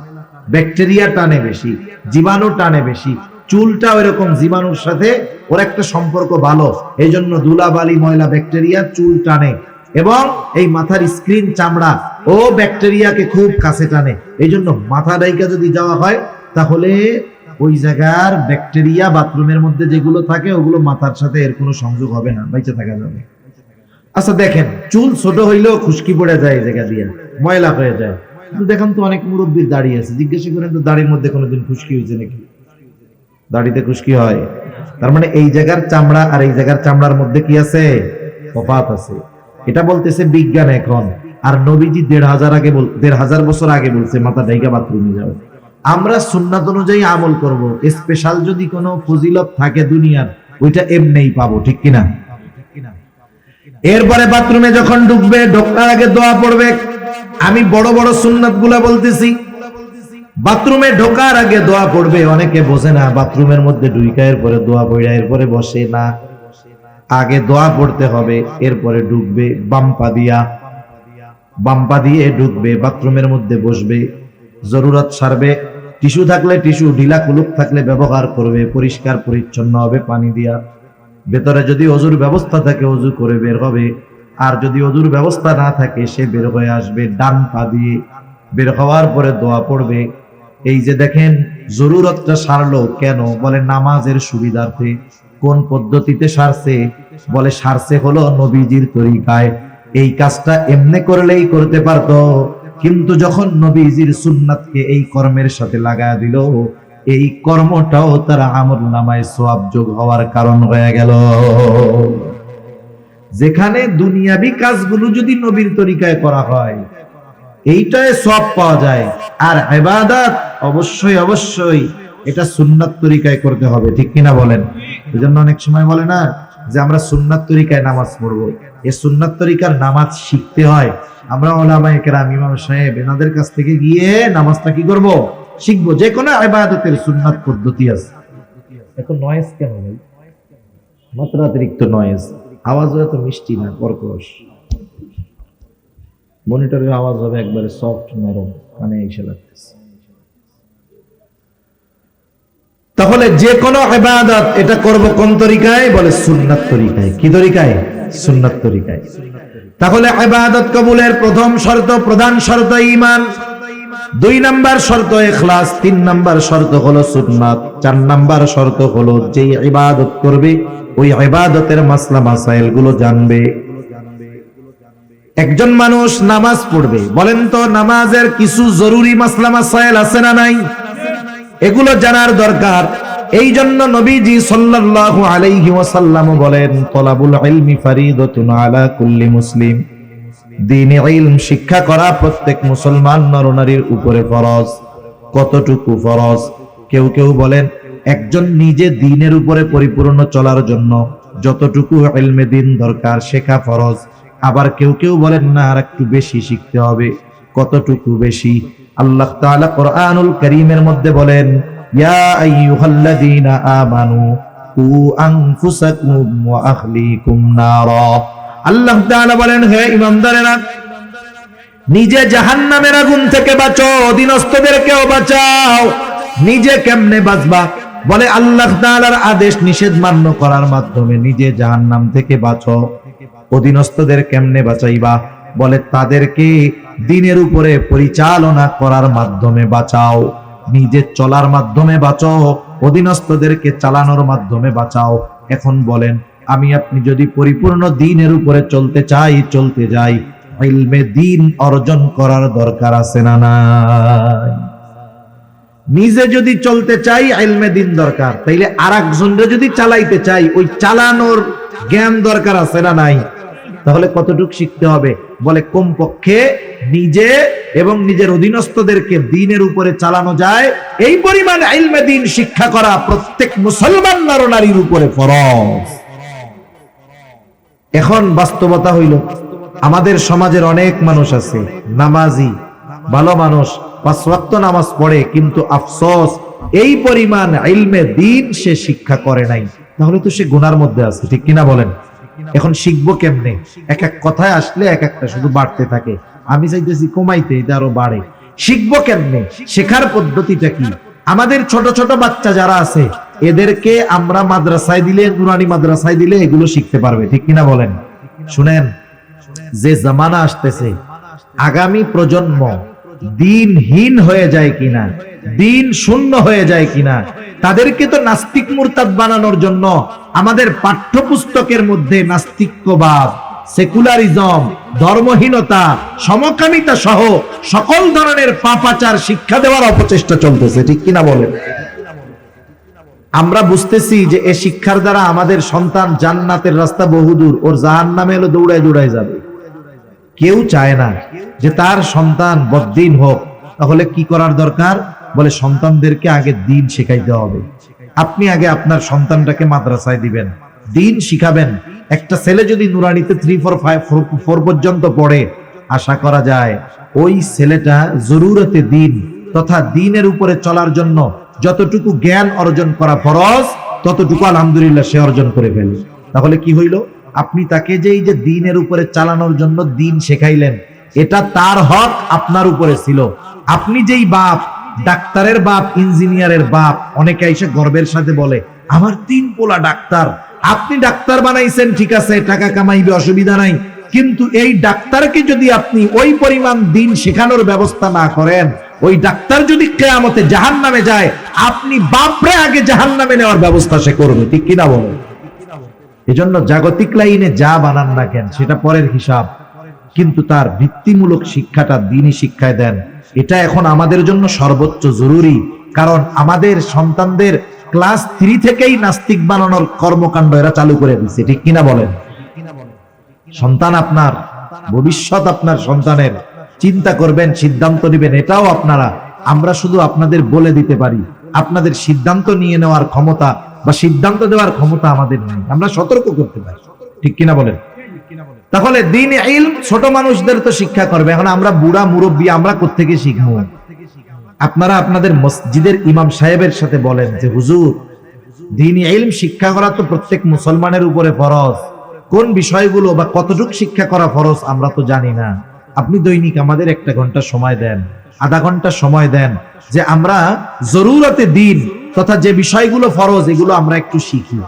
ব্যাকটেরিয়া টানে বেশি, জীবাণু টানে বেশি। চুলটা ওইরকম জীবাণুর সাথে ওর একটা সম্পর্ক ভালো, এই জন্য ধুলাবালি ময়লা ব্যাকটেরিয়া চুল টানে, এবং এই মাথার স্ক্রিন চামড়া ও ব্যাকটেরিয়াকে খুব কাছে টানে। এই জন্য মাথা ডাইকা যদি যাওয়া হয় তাহলে ওই জায়গার ব্যাকটেরিয়া বাথরুমের মধ্যে যেগুলো থাকে ওগুলো মাথার সাথে এর কোনো সংযোগ হবে না, বেঁচে থাকা যাবে। আচ্ছা দেখেন, চুল ছোট হইলেও খুশকি পড়ে যায়, এই জায়গা দিয়ে ময়লা হয়ে যায়। কিন্তু দেখেন তো অনেক মুরব্বীর দাড়ি আছে, জিজ্ঞাসা করেন তো দাড়ির মধ্যে কোনোদিন খুশকি হয়েছে নাকি? দাড়িতে খুশকি হয়, তার মানে এই জায়গার চামড়া আর এই জায়গার চামড়ার মধ্যে কি আছে? তফাৎ আছে। এটা বলতেছে বিজ্ঞান এখন, আর নবীজি ১৫০০ বছর আগে বলছে মাথা ঢাইকা বাথরুমে যাও। আমরা সুন্নাত অনুযায়ী আমল করব, স্পেশাল যদি কোনো ফজিলত থাকে দুনিয়ার, ওইটা এমনিই পাবো, ঠিক কিনা? এরপরে বাথরুমে যখন ঢুকবে, ঢোকার আগে দোয়া পড়বে। আমি বড় বড় সুন্নাত গুলা বলতেছি, বাথরুমে ঢোকার আগে দোয়া পড়বে। অনেকে বোঝে না, বাথরুমের মধ্যে ঢুকা এরপরে দোয়া পড়া, এরপরে বসে না, আগে দোয়া পড়তে হবে, এরপরে ঢুকবে। বাম্পা দিয়ে ঢুকবে, বাথরুমের মধ্যে বসবে, জরুরত সারবে। টিস্যু থাকলে টিস্যু, ঢিলা কুলুপ থাকলে ব্যবহার করবে, পরিষ্কার পরিচ্ছন্ন হবে পানি দিয়া। ভেতরে যদি অজুর ব্যবস্থা থাকে অজু করে বের হবে, আর যদি অজুর ব্যবস্থা না থাকে সে বের হয়ে আসবে ডান পা দিয়ে। বের হওয়ার পরে দোয়া পড়বে। এই যে দেখেন জরুরতটা সারলো কেন? বলে নামাজের সুবিধার্থে। কোন পদ্ধতিতে সারছে? বলে সারছে হলো নবীজির তরিকায়। এই কাজটা এমনি করলেই করতে পারতো, কিন্তু যখন নবীজির সুন্নাতকে এই কর্মের সাথে লাগায় দিল, এই কর্মটাও তার আমলনামায় সওয়াব যোগ হওয়ার কারণ হয়ে গেল। যেখানে দুনিয়াবি কাজগুলো যদি নবীর তরিকায় করা হয়, এইটায় সওয়াব পাওয়া যায়। আর ইবাদত অবশ্যই এটা সুন্নাত তরিকায় করতে হবে, ঠিক কিনা বলেন? এজন্য অনেক সময় বলে না যে আমরা সুন্নাত তরিকায় নামাজ পড়বো। এই সুন্নাত তরিকার নামাজ শিখতে হয়। আমরা উলামায়ে কেরাম, ইমাম সাহেব, এনাদের কাছ থেকে গিয়ে নামাজটা কি করব? শিখবো। যে কোনো ইবাদতের সুন্নাত পদ্ধতি আছে। এত নয়েজ কেন ভাই? মাত্রাতিরিক্ত নয়েজ, আওয়াজও এত মিষ্টি না, কর্কশ। মনিটরের আওয়াজ হবে একবারে সফট, নরম, কানে এসে লাগতেছে। তাহলে যে কোনো ইবাদত এটা করব কোন তরিকায়? বলে সুন্নাত তরিকায়। কি তরিকায়? সুন্নাত তরিকায়। তাহলে ইবাদত কবুলের প্রথম শর্ত, প্রধান শর্ত ঈমান, 2 নাম্বার শর্ত ইখলাস, 3 নাম্বার শর্ত হলো সুন্নাত, 4 নাম্বার শর্ত হলো যে ইবাদত করবে ওই ইবাদতের মাসলা মাসাইল গুলো জানবে। একজন মানুষ নামাজ পড়বে, বলেন তো নামাজের কিছু জরুরি মাসলা মাসাইল আছে না নাই? এগুলো জানার দরকার। এই জন্য নবীজি সাল্লাল্লাহু আলাইহি ওয়াসাল্লাম বলেন, তলাবুল ইলমি ফারিদাতুন আলা কুল্লি মুসলিম। দ্বীনি ইলম শিক্ষা করা প্রত্যেক মুসলমান নরনারীর উপরে ফরজ। কতটুকু ফরজ? কেউ বলেন একজন নিজে দ্বীনের উপরে পরিপূর্ণ চলার জন্য যতটুকু ইলমে দ্বীন দরকার শেখা ফরজ। আবার কেউ বলেন না, আর একটু বেশি শিখতে হবে। কতটুকু বেশি? আল্লাহ তাআলা কোরআনুল কারীমের মধ্যে বলেন, ইয়া আইয়ুহাল্লাযীনা আমানু কু আনফুসাকুম ওয়া আহলিকুম নারা। আল্লাহ তাআলা বলেন, হে ঈমানদারেরা, নিজে জাহান্নামের আগুন থেকে বাঁচো, অধীনস্থদেরকেও বাঁচাও। নিজে কেমনে বাঁচবা? বলে আল্লাহ তাআলার আদেশ নিষেধ মান্য করার মাধ্যমে নিজে জাহান্নাম থেকে বাঁচো। অধীনস্থদের কেমনে বাঁচাইবা? বলে তাদেরকে দ্বীনের উপরে পরিচালনা করার মাধ্যমে বাঁচাও। নিজে চলার মাধ্যমে বাঁচো, অধীনস্থদেরকে চালানোর মাধ্যমে বাঁচাও। এখন বলেন, আমি আপনি যদি পরিপূর্ণ দ্বীনের উপরে চলতে যাই, ইলমে দ্বীন অর্জন করার দরকার আছে না নাই? নিজে যদি চলতে চাই ইলমে দ্বীন দরকার, তাইলে আরেকজনকে যদি চালাইতে চাই ওই চালানোর জ্ঞান দরকার আছে না নাই? তাহলে কতটুকু শিখতে হবে? বলে কমপক্ষে নিজে এবং নিজের অধীনস্থদেরকে দ্বীনের উপরে চালানো যায় এই পরিমাণ ইলমে দ্বীন শিক্ষা করা প্রত্যেক মুসলমান নরনারীর উপরে ফরজ। এখন বাস্তবতা হইল, আমাদের সমাজের অনেক মানুষ আছে নামাজি, ভালো মানুষ, 5 ওয়াক্ত নামাজ পড়ে, কিন্তু আফসোস এই পরিমাণ ইলমে দ্বীন সে শিক্ষা করে নাই। তাহলে তো সে গুনার মধ্যে আছে, ঠিক কিনা বলেন? এখন শিখবো কেমনে? এক এক কথায় আসলে এক একটা শুধু বাড়তে থাকে। আমি চাইতেছি কমাইতে, এটা আরো বাড়ে। শিখবো কেমনে? শেখার পদ্ধতিটা কি? আমাদের ছোট ছোট বাচ্চা যারা আছে এদেরকে আমরা মাদ্রাসায় দিলে, নুরানি মাদ্রাসায় দিলে এগুলো শিখতে পারবে, ঠিক কিনা বলেন? শুনেন, যে জামানা আসতেছে, আগামী প্রজন্ম দ্বীনহীন হয়ে যায় কিনা, দ্বীন শূন্য হয়ে যায় কিনা, তাদেরকে তো নাস্তিক মুরতাদ বানানোর জন্য আমাদের পাঠ্যপুস্তকের মধ্যে নাস্তিক্যবাদ, সেকুলারিজম, ধর্মহীনতা, সমকামিতা সহ সকল ধরনের পাপাচার শিক্ষা দেওয়ার অপচেষ্টা চলতেছে, ঠিক কিনা বলেন? আমরা বুঝতেছি যে এই শিক্ষার দ্বারা আমাদের সন্তান জান্নাতের রাস্তা বহুদূর, ওর জাহান্নামে এলো দৌড়ায় দৌড়ায় যাবে। কেউ চায় না যে তার সন্তান বদ্দিন হোক। তাহলে কি করার দরকার? বলে সন্তানদেরকে আগে দিন শেখাইতে হবে। আপনি আগে আপনার সন্তানটাকে মাদ্রাসায় দিবেন, দিন শিখাবেন। একটা ছেলে যদি নুরানিতে 3, 4, 5, 4 পর্যন্ত পড়ে, আশা করা যায় ওই ছেলেটা জরুরতে দিন তথা দিনের উপরে চলার জন্য যতটুকু জ্ঞান অর্জন করা ফরজ, ততটুকু আলহামদুলিল্লাহ সে অর্জন করে ফেলে। তাহলে কি হইল? আপনি তাকে যে এই যে দিনের উপরে চালানোর জন্য দিন শেখাইলেন, এটা তার হক আপনার উপরে ছিল। আপনি যেই বাপ, ডাক্তারের বাপ, ইঞ্জিনিয়ারের বাপ, অনেকে এসে গর্বের সাথে বলে আমার 3 পোলা ডাক্তার। আপনি ডাক্তার বানাইছেন, ঠিক আছে, টাকা কামাইবে, অসুবিধা নাই, কিন্তু এই ডাক্তারকে যদি আপনি ওই পরিমাণ দিন শেখানোর ব্যবস্থা না করেন, ওই ডাক্তার যদি কিয়ামতে জাহান্নামে যায়, আপনি বাপরে আগে জাহান্নামে নেওয়ার ব্যবস্থা সে করবে, ঠিক কিনা বলেন? এজন্য জাগতিক লাইনে যা বানান না কেন সেটা পরের হিসাব, কিন্তু তার ভিত্তিমূলক শিক্ষাটা দ্বীনি শিক্ষায় দেন। এটা এখন আমাদের জন্য সর্বোচ্চ জরুরি, কারণ আমাদের সন্তানদের ক্লাস 3 থেকেই নাস্তিক বানানোর কর্মকাণ্ড এরা চালু করে দিচ্ছে, ঠিক কিনা বলেন? সন্তান আপনার, ভবিষ্যৎ আপনার সন্তানের, চিন্তা করবেন, সিদ্ধান্ত নেবেন, এটাও আপনারা। আমরা শুধু আপনাদের বলে দিতে পারি, আপনাদের সিদ্ধান্ত নিয়ে নেওয়ার ক্ষমতা বা সিদ্ধান্ত দেওয়ার ক্ষমতা আমাদের নেই। আমরা সতর্ক করতে পারি, ঠিক কিনা বলেন? তাহলে দ্বীন ইলম ছোট মানুষদের তো শিক্ষা করবে। এখন আমরা বুড়া মুরব্বী, আমরা কোত্থেকে শিখবো? আপনারা আপনাদের মসজিদের ইমাম সাহেবের সাথে বলেন যে হুজুর, দ্বীন ইলম শিক্ষা করা তো প্রত্যেক মুসলমানের উপরে ফরজ। কোন বিষয়গুলো বা কতটুকু শিক্ষা করা ফরজ আমরা তো জানি না। আপনি দৈনিক আমাদের 1 ঘন্টা সময় দেন, আধা ঘন্টা সময় দেন, যে আমরা জরুরতে দিন তথা যে বিষয়গুলো ফরজ এগুলো আমরা একটু শিখি।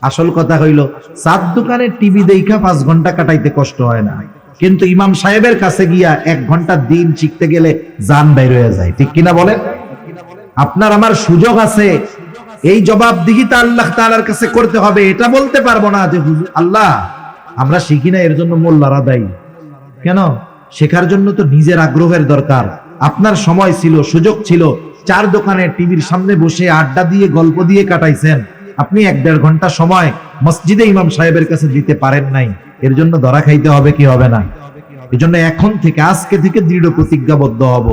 আসল কথা হইল, 4 দোকানে টিভি দেখা 5 ঘন্টা কাটাইতে কষ্ট হয় না, কিন্তু ইমাম সাহেবের কাছে গিয়া 1 ঘন্টা দিন শিখতে গেলে জান বের হয়ে যায়, ঠিক কিনা বলেন? আপনার আমার সুযোগ আছে, এই জবাবদিহিতা আল্লাহ তাআলার কাছে করতে হবে। এটা বলতে পারবো না যে হুজুর আল্লাহ আমরা শিখি না, এর জন্য মোল্লারা দায়ী। কেন? শেখার জন্য তো নিজের আগ্রহের দরকার। আপনার সময় ছিল, সুযোগ ছিল, 4 দোকানে টিভির সামনে বসে আড্ডা দিয়ে গল্প দিয়ে কাটাইছেন, আপনি 1-1.5 ঘন্টা সময় মসজিদে ইমাম সাহেবের কাছে দিতে পারেন নাই, এর জন্য ধরা খাইতে হবে কি হবে না? এই জন্য এখন থেকে, আজকে থেকে দৃঢ় প্রতিজ্ঞাবদ্ধ হব।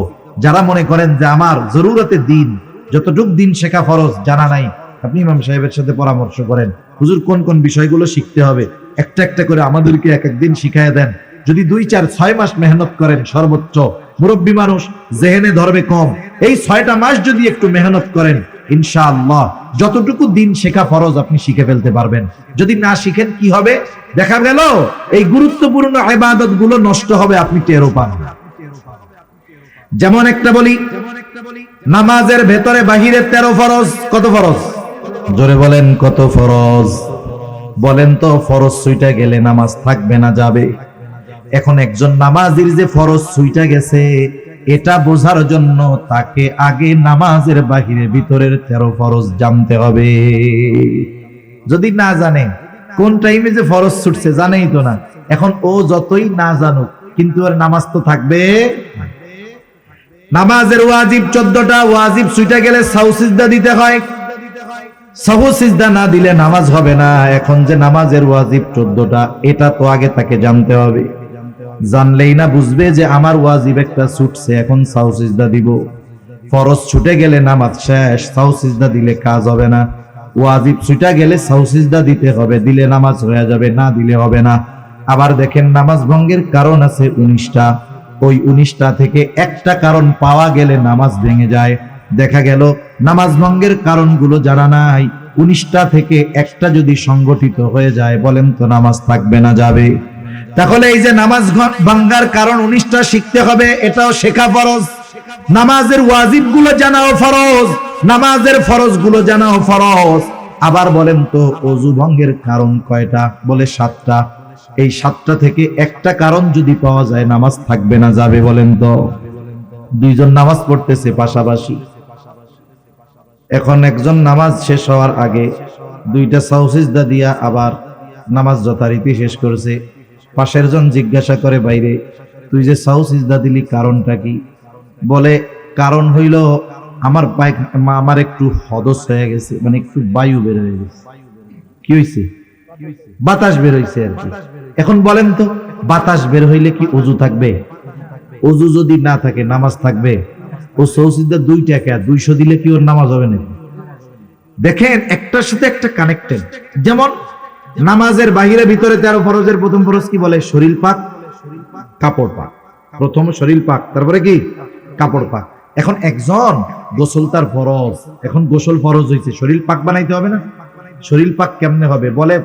যারা মনে করেন যে আমার জরুরতে দিন, যতটুকু দিন শেখা ফরজ জানা নাই, আপনি ইমাম সাহেবের সাথে পরামর্শ করেন, হুজুর কোন কোন বিষয়গুলো শিখতে হবে, একটা একটা করে আমাদেরকে এক একদিন শিখাইয়া দেন। যদি 2, 4, 6 মাস মেহনত করেন, সর্বোচ্চ মুরব্বী মানুষ জেহেনে ধরবে কম, এই 6টা মাস যদি একটু মেহনত করেন, ইনশাআল্লাহ যতটুকু দিন শেখা ফরজ আপনি শিখে ফেলতে পারবেন। যদি না শিখেন কি হবে? দেখা গেল এই গুরুত্বপূর্ণ ইবাদত গুলো নষ্ট হবে, আপনি টেরও পান না। যেমন একটা বলি, নামাজের ভেতরে বাহিরে 13 ফরজ। কত ফরজ? জোরে বলেন, কত ফরজ? বলেন তো, ফরজ ছুইটা গেলে নামাজ থাকবে না যাবে? এখন একজন নামাজির যে ফরজ ছুইটা গেছে, এটা বোঝার জন্য তাকে আগে নামাজের বাহিরে ভিতরের 13 ফরজ জানতে হবে। যদি না জানে, কোন টাইমে যে ফরজ ছুটছে জানেই তো না, এখন ও যতই না জানুক, কিন্তু আর নামাজ তো থাকবে। নামাজের ওয়াজিব 14টা, ওয়াজিব ছুটে গেলে সাহু সিজদা দিতে হয়। সাহু সিজদা না দিলে নামাজ হবে না। এখন যে নামাজের ওয়াজিব 14টা, এটা তো আগে তাকে জানতে হবে। জানলেই না বুঝবে যে আমার ওয়াজিব একটা ছুটছে, এখন সাহু সিজদা দিব। ফরজ ছুটে গেলে নামাজ শেষ, সাহু সিজদা দিলে কাজ হবে না। ওয়াজিব ছুটে গেলে সাহু সিজদা দিতে হবে, দিলে নামাজ হয়ে যাবে, না দিলে হবে না। আবার দেখেন, নামাজ ভঙ্গের কারণ আছে 19টা, ওই 19টা থেকে একটা কারণ পাওয়া গেলে নামাজ ভেঙে যায়। দেখা গেল নামাজ ভঙ্গের কারণগুলো জানা নাই, 19টা থেকে একটা যদি সংগঠিত হয়ে যায়, বলেন তো নামাজ থাকবে না যাবে? তাহলে এই যে নামাজ ভাঙ্গার কারণ 19টা শিখতে হবে, এটাও শেখা ফরজ। নামাজের ওয়াজিব গুলো জানাও ফরজ, নামাজের ফরজ গুলো জানাও ফরজ। আবার বলেন তো ওযু ভঙ্গের কারণ কয়টা? বলে 7টা। এই 7টা থেকে একটা কারণ যদি পাওয়া যায়, নামাজ থাকবে না যাবে? বলেন তো। 2 জন নামাজ পড়তেছে পাশাপাশি, এখন একজন নামাজ শেষ হওয়ার আগে 2টা সাহু সিজদা দিয়া আবার নামাজ যথারীতি শেষ করেছে। পাশের জন জিজ্ঞাসা করে, বাইরে তুই যে সাহু সিজদা দিলি কারণটা কি? বলে কারণ হইল আমার একটু হদস হয়ে গেছে, মানে একটু বায়ু বের হয়ে গেছে। কি হয়েছে? বাতাস বের হয়েছে আর কি। এখন বলেন তো, বাতাস বের হইলে কি ওযু থাকবে? ওযু যদি না থাকে নামাজ থাকবে? ও সৌসিদা 2 টাকা 200 দিলে কি ওর নামাজ হবে নাকি? দেখেন, একটার সাথে একটা কানেক্টেড। যেমন নামাজের বাহিরে ভিতরে 13 ফরজের প্রথম ফরজ কি বলে? শরীর পাক, কাপড় পাক। প্রথম শরীর পাক, তারপরে কি? কাপড় পাক। এখন একজন গোসল তার ফরজ, এখন গোসল ফরজ হয়েছে, শরীর পাক বানাইতে হবে না? শরীর পাক কেমনে হবে? বলে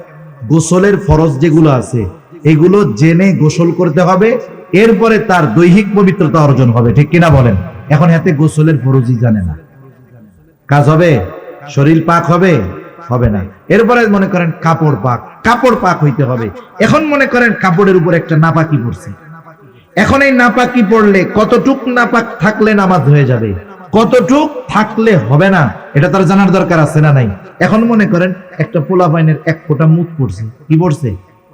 গোসলের ফরজ যেগুলো আছে এগুলো জেনে গোসল করতে হবে, এরপরে তার দৈহিক পবিত্রতা অর্জন হবে। ঠিক কিনা বলেন? এখন হাতে গোসলের ফরজই জানে না, কাজ হবে? শরীর পাক হবে? হবে না। এরপরে মনে করেন কাপড় পাক, কাপড় পাক হইতে হবে। এখন মনে করেন কাপড়ের উপর একটা নাপাকি পড়ছে, এখন এই নাপাকি পড়লে কতটুক নাপাক থাকলে নামাজ হয়ে যাবে, কতটুক থাকলে হবে না, এটা তার জানার দরকার আছে না নাই? এখন মনে করেন একটা পোলা পাইনের 1 ফোঁটা মুত পড়ছে, কি পড়ছে?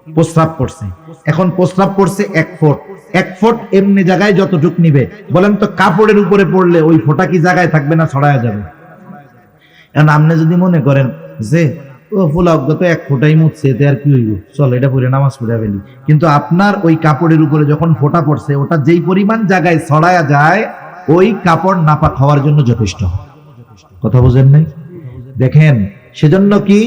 প্রস্রাব পড়ছে। এখন প্রস্রাব পড়ছে 1 ফুট, 1 ফুট এমনি জায়গায় যতটুক নিবে, বলেন তো কাপড়ের উপরে পড়লে ওই ফোঁটা কি জায়গায় থাকবে না ছড়ায়া যাবে? এখন আপনি যদি মনে করেন যে ও পোলা তো 1 ফোঁটাই মুতছে, এতে আর কি হইব, চল এটা পরে নামাজ পড়ে ফেলি, কিন্তু আপনার ওই কাপড়ের উপরে যখন ফোঁটা পড়ছে ওটা যেই পরিমাণ জায়গায় ছড়ায়া যায় ওই কাপড় নাপাক হওয়ার জন্য যথেষ্ট। কথা বুঝেন নাই? দেখেন, সেজন্য কি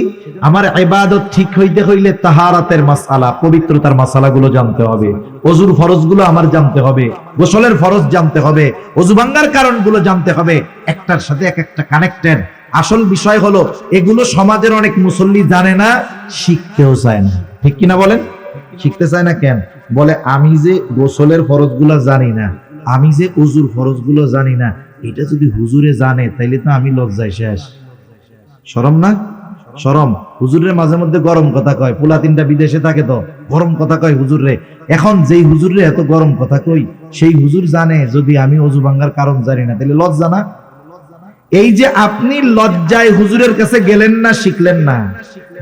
আমার ইবাদত ঠিক হইতে হইলে তাহারাতের মাসআলা, পবিত্রতার মাসআলাগুলো জানতে হবে, ওযুর ফরজগুলো আমার জানতে হবে, গোসলের ফরজ জানতে হবে, ওযু ভাঙার কারণগুলো জানতে হবে, একটার সাথে এক একটা কানেক্টেড। আসল বিষয় হলো এগুলো সমাজের অনেক মুসল্লি জানে না, শিখতেও চায় না। ঠিক কিনা বলেন? শিখতে চায় না কেন? বলে আমি যে গোসলের ফরজগুলো জানি না, আমি যে ওযুর ফরজগুলো জানি না, এটা যদি হুজুরে জানে তাইলে তো আমি লজ্জায় শেষ। শরম না? শরম। হুজুরের মাঝে মধ্যে গরম কথা কয়, পোলা 3টা বিদেশে থাকে তো গরম কথা কয় হুজুরে। এখন যেই হুজুরে এত গরম কথা কই, সেই হুজুর জানে যদি আমি ওযু ভাঙার কারণ জানি না, তাহলে লজ্জা না? এই যে আপনি লজ্জায় হুজুরের কাছে গেলেন না, শিখলেন না,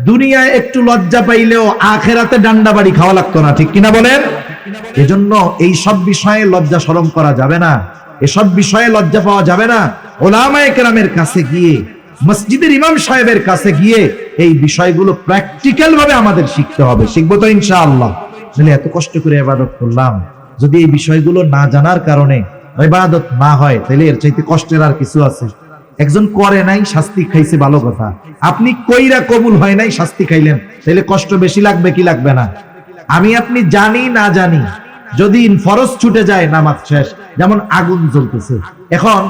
দুনিয়ায় একটু লজ্জা পাইলেও আখেরাতে ডান্ডা বাড়ি খাওয়া লাগতো না। ঠিক কিনা বলেন? এজন্য এই সব বিষয়ে লজ্জা শরম করা যাবে না, এসব বিষয়ে লজ্জা পাওয়া যাবে না। ওলামায়ে কেরামের কাছে গিয়ে, মসজিদের ইমাম সাহেবের কাছে গিয়ে এই বিষয়গুলো প্র্যাকটিক্যাল ভাবে আমাদের শিখতে হবে। শিখবো তো ইনশাআল্লাহ। তাহলে এত কষ্ট করে ইবাদত করলাম, যদি এই বিষয়গুলো না জানার কারণে ইবাদত না হয়, তাহলে এর চাইতে কষ্টের আর কিছু আছে? একজন করে নাই, শাস্তি খাইছে, ভালো কথা। আপনি কইরা কবুল হয় নাই, শাস্তি খাইলেন, তাহলে কষ্ট বেশি লাগবে কি লাগবে না? আমি আপনি জানি না জানি, যদি ফরজ ছুটে যায় নামাজ শেষ। যেমন আগুন জ্বলতেছে, এখন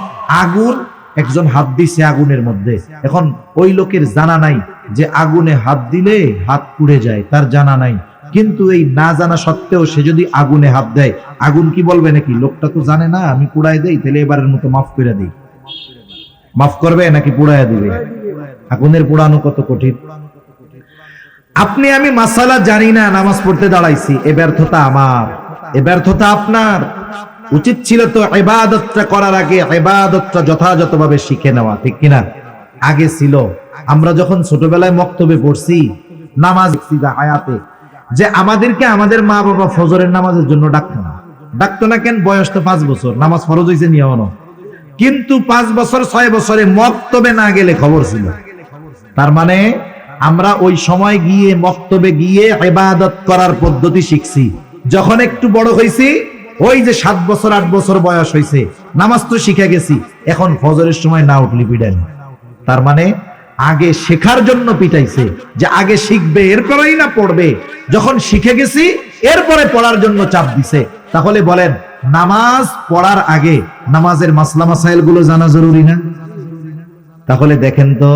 আগুন, একজন হাত দিছে আগুনের মধ্যে, এখন ওই লোকের জানা নাই যে আগুনে হাত দিলে হাত পুড়ে যায়, তার জানা নাই, কিন্তু এই না জানা সত্ত্বেও সে যদি আগুনে হাত দেয়, আগুন কি বলবে নাকি লোকটা তো জানে না, আমি পুড়াই দেই, তাহলে এবারের মতো মাফ করে দিই? মাফ করবে নাকি পুড়াইয়া দিবে? আগুনের পোড়ানো কত কঠিন। আপনি আমি মাসালা জানি না, নামাজ পড়তে দাঁড়াইছি, এ ব্যর্থতা আমার, এ ব্যর্থতা আপনার। উচিত ছিল তো ইবাদতটা করার আগে ইবাদতটা যথাযথভাবে শিখে নেওয়া। ঠিক কিনা? আগে ছিল, আমরা যখন ছোটবেলায় মক্তবে পড়ছি, নামাজ হায়াতে, যে আমাদেরকে আমাদের মা বাবা ফজরের নামাজের জন্য ডাকতো না। ডাকতো না কেন? বয়স তো 5 বছর, নামাজ ফরজ হয়েছে নিয়মও, কিন্তু 5 বছর 6 বছরে মক্তবে না গেলে খবর ছিল। তার মানে আমরা ওই সময় গিয়ে মক্তবে গিয়ে ইবাদত করার পদ্ধতি শিখছি। যখন একটু বড় হইছি, ওই যে 7 বছর 8 বছর বয়স হইছে, নামাজ তো শিখে গেছি, এখন ফজরের সময় না উঠলি পিটাই। তার মানে আগে শেখার জন্য পিটাইছে, যে আগে শিখবে এরপরেই না পড়বে। যখন শিখে গেছি এরপরে পড়ার জন্য চাপ দিছে। তাহলে বলেন, নামাজ পড়ার আগে নামাজের মাসলা মাসাইল গুলো জানা জরুরি না? তাহলে দেখেন তো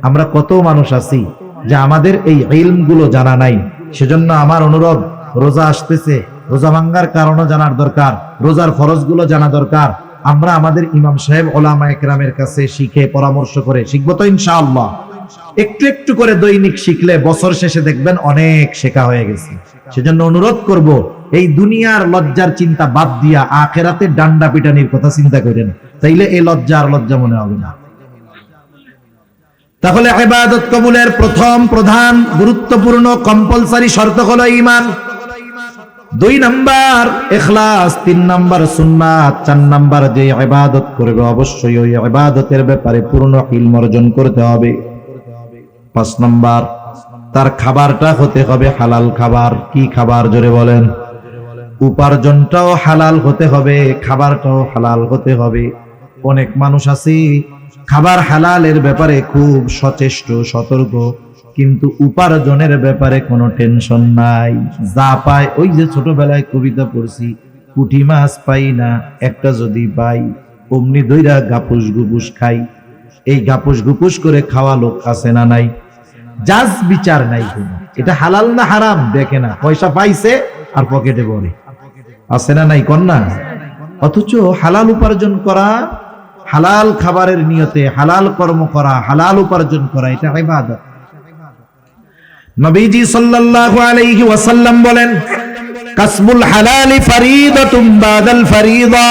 আমরা কত মানুষ আছি যে আমাদের এই ইলম গুলো জানা নাই। সেজন্য আমার অনুরোধ, রোজা আসতেছে, রোজা ভাঙ্গার কারণও জানার দরকার, রোজার ফরজ গুলো জানা দরকার। আমরা আমাদের ইমাম সাহেব ওলামায়ে কেরামের কাছে শিখে পরামর্শ করে শিখবো তো ইনশাআল্লাহ। একটু একটু করে দৈনিক শিখলে বছর শেষে দেখবেন অনেক শেখা হয়ে গেছে। সেজন্য অনুরোধ করব, এই দুনিয়ার লজ্জার চিন্তা বাদ দিয়া আখেরাতে ডান্ডা পিটানির কথা চিন্তা করেন, তাইলে এই লজ্জা আর লজ্জা মনে হবে না। তাহলে ইবাদত কবুলের প্রথম প্রধান গুরুত্বপূর্ণ কম্পালসারি শর্ত হলো ঈমান। 2 নাম্বার ইখলাস, 3 নাম্বার সুন্নাত, 4 নাম্বার যে ইবাদত করবে অবশ্যই ওই ইবাদতের ব্যাপারে পূর্ণ ইলম অর্জন করতে হবে। 5 নাম্বার তার খাবারটা হতে হবে হালাল খাবার। কি খাবার জোরে বলেন? উপার্জনটাও হালাল হতে হবে, খাবারটাও হালাল হতে হবে। অনেক মানুষ আছে খাবার হালালের ব্যাপারে খুব সচেষ্ট সতর্ক, কিন্তু উপার্জনের ব্যাপারে কোনো টেনশন নাই। যা পায়, ওই যে ছোটবেলায় কবিতা পড়ছি, পুঁটি মাছ পাই না একটা যদি পাই, অমনি দইরা গাপুস গুপুস খাই। এই গাপুস গুপুস করে খাওয়া লোক আছে না নাই? জাজ বিচার নাই কোনো, এটা হালাল না হারাম দেখে না, পয়সা পাইছে আর পকেটে ভরে, আছে না নাই কন্যা? অথচ হালাল উপার্জন করা, হালাল খাবারের নিয়তে হালাল কর্ম করা, হালাল উপার্জন করা, এটা ইবাদত। নবীজি সাল্লাল্লাহু আলাইহি ওয়াসাল্লাম বলেন, কাসবুল হালালি ফরিদাতুম বাদাল ফরিদা,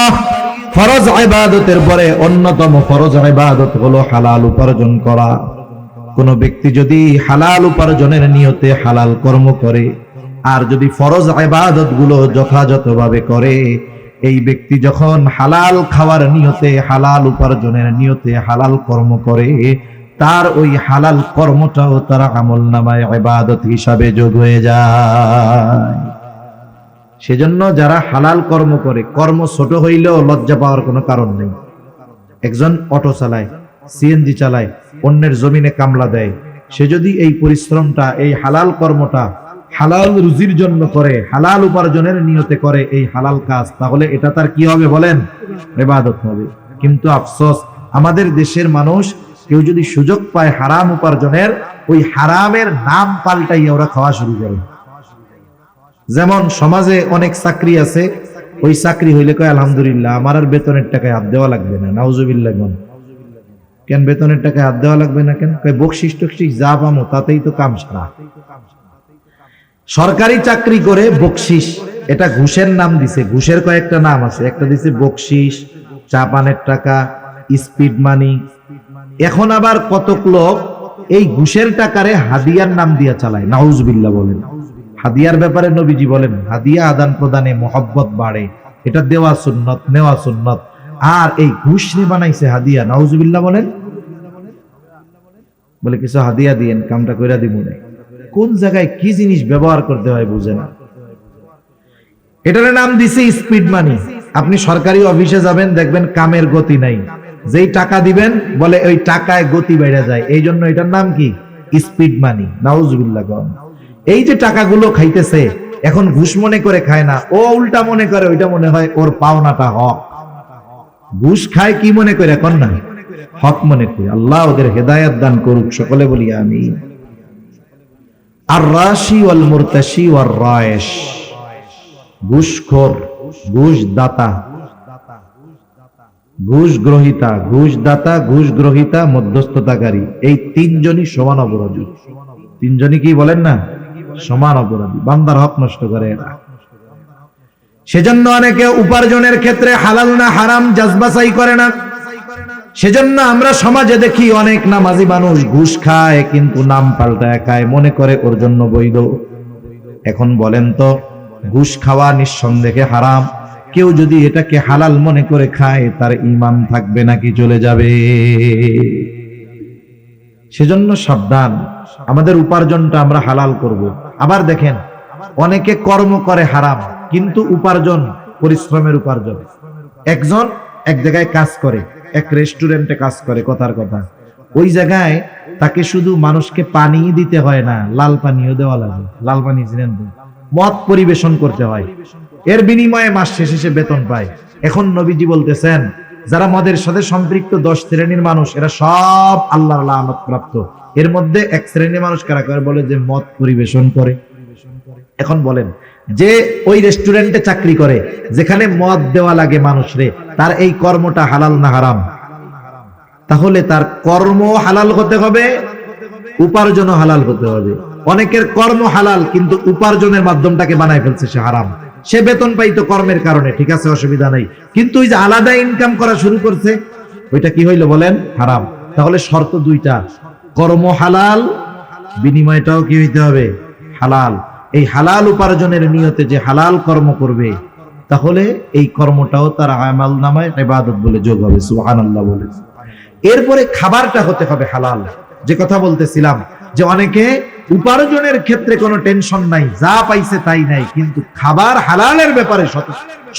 ফরজ ইবাদতের পরে অন্যতম ফরজ ইবাদত হলো হালাল উপার্জন করা। কোন ব্যক্তি যদি হালাল উপার্জনের নিয়তে হালাল কর্ম করে আর যদি ফরজ ইবাদত গুলো যথাযথভাবে করে, এই ব্যক্তি যখন হালাল খাওয়ার নিয়তে, হালাল উপার্জনের নিয়তে হালাল কর্ম করে, তার ওই হালাল কর্মটাও তার আমলনামায় ইবাদত হিসাবে যোগ হয়ে যায়। সেজন্য যারা হালাল কর্ম করে, কর্ম ছোট হইলেও লজ্জা পাওয়ার কোনো কারণ নেই। একজন অটো চালায়, সিএনজি চালায়, অন্যের জমিনে কামলা দেয়, সে যদি এই পরিশ্রমটা, এই হালাল কর্মটা হালাল রুজির জন্য করে, হালাল উপার্জনের নিয়তে করে এই হালাল কাজ, তাহলে এটা তার কি হবে বলেন? ইবাদত হবে। কিন্তু আফসোস, আমাদের দেশের মানুষ কেউ যদি সুযোগ পায় হারাম উপার্জনের, ওই হারামের নাম পাল্টাইয়া ওরা খাওয়া শুরু করে। যেমন সমাজে অনেক চাকরি আছে, ওই চাকরি হইলে কয় আলহামদুলিল্লাহ, আমার আর বেতনের টাকায় হাত দেওয়া লাগবে না। নাউজুবিল্লাহ। কেন বেতনের টাকায় হাত দেওয়া লাগবে না কেন? কয় বকশিস টকশিস যা পামো তাতেই তো কাম সারা। সরকারি চাকরি করে বকশিস, এটা ঘুষের নাম দিছে, ঘুষের কয়েকটা নাম আছে, একটা দিছে বকশিস, চা পানের টাকা, স্পিড মানি। এখন আবার কতক লোক এই ঘুষের টাকারে হাদিয়ার নাম দিয়া চালায়। নাউজুবিল্লাহ বলেন। হাদিয়ার ব্যাপারে নবীজি বলেন, হাদিয়া আদান প্রদানে মহব্বত বাড়ে, এটা দেওয়া সুন্নত, নেওয়া সুন্নত। আর এই ঘুষ নিয়ে বানাইছে হাদিয়া। নাউজুবিল্লাহ বলেন। বলে কিছু হাদিয়া দিয়েন, কামটা কইরা দিব না। কোন জায়গায় কি জিনিস ব্যবহার করতে হয় বুঝে না। এটার নাম দিছে স্পিড মানি। আপনি সরকারি অফিসে যাবেন, দেখবেন কামের গতি নাই, যেই টাকা দিবেন বলে ওই টাকায় গতি বেড়ে যায়, এই জন্য এটার নাম কি? স্পিড মানি। নাউজুবিল্লাহ। এই যে টাকাগুলো খাইতেছে, এখন ঘুষ মনে করে খায় না, ও উল্টা মনে করে ওইটা মনে হয় ওর পাওনাটা হক। ঘুষ খায় কি মনে করে? এখন না, হক মনে করে। আল্লাহ ওদের হেদায়েত দান করুক, সকলে বলি আমিন। আর রাশি ওয়াল মুরতাশি ওয়ার রায়েশ, ঘুষখোর, ঘুষ দাতা, ঘুষ গ্রহিতা, ঘুষ দাতা, ঘুষ গ্রহিতা, মধ্যস্থতাকারী, এই তিনজনই সমান অপরাধী। তিনজনই কি বলেন না? সমান অপরাধী। বান্দার হক নষ্ট করে এরা। সেজন্য অনেকে উপার্জনের ক্ষেত্রে হালাল না হারাম যাচাই করে না। সেজন্য আমরা সমাজে দেখি অনেক নামাজি মানুষ ঘুষ খায়, কিন্তু নাম পাল্টায় খায়, মনে করে ওর জন্য বৈধ। এখন বলেন তো, ঘুষ খাওয়া নিঃসন্দেহে হারাম, কেউ যদি এটাকে হালাল মনে করে খায়, তার ঈমান থাকবে নাকি চলে যাবে? সেজন্য সাবধান, আমাদের উপার্জনটা আমরা হালাল করব। আবার দেখেন, অনেকে কর্ম করে হারাম, কিন্তু উপার্জন পরিশ্রমের উপার্জন। একজন এক জায়গায় কাজ করে, এক রেস্টুরেন্টে কাজ করে, কথার কথা, ওই জায়গায় তাকে শুধু মানুষকে পানি দিতে হয় না, লাল পানিও দেওয়া লাগে। লাল পানি চিনেন তো? মদ পরিবেশন করতে হয়, এর বিনিময়ে মাস শেষে সে বেতন পায়। এখন নবীজি বলতেছেন, যারা মদের সাথে সম্পৃক্ত 10 শ্রেণীর মানুষ, এরা সব আল্লাহর লানত প্রাপ্ত। এর মধ্যে এক শ্রেণীর মানুষ কারা করে? বলে যে মদ পরিবেশন করে। এখন বলেন, যে ওই রেস্টুরেন্টে চাকরি করে, যেখানে মদ দেওয়া লাগে মানুষরে, তার এই কর্মটা হালাল না হারাম? তাহলে তার কর্ম হালাল হতে হবে, উপার্জনও হালাল হতে হবে। অনেকের কর্ম হালাল, কিন্তু উপার্জনের মাধ্যমটাকে বানায় ফেলছে সে হারাম। সে বেতন পাইতো কর্মের কারণে, ঠিক আছে, অসুবিধা নাই, কিন্তু ওই যে আলাদা ইনকাম করা শুরু করছে, ওইটা কি হইলো বলেন? হারাম। তাহলে শর্ত দুইটা, কর্ম হালাল, বিনিময়টাও কি হইতে হবে? হালাল। এই হালাল উপার্জনের নিয়তে যে হালাল কর্ম করবে, তাহলে এই কর্মটাও তার আমাল নামায় ইবাদত বলে যোগ হবে। সুবহানাল্লাহ বলে। এরপরে খাবারটা হতে হবে হালাল। যে কথা বলতেছিলাম যে অনেকে উপার্জনের ক্ষেত্রে কোনো টেনশন নাই, যা পাইছে তাই নাই, কিন্তু খাবার হালালের ব্যাপারে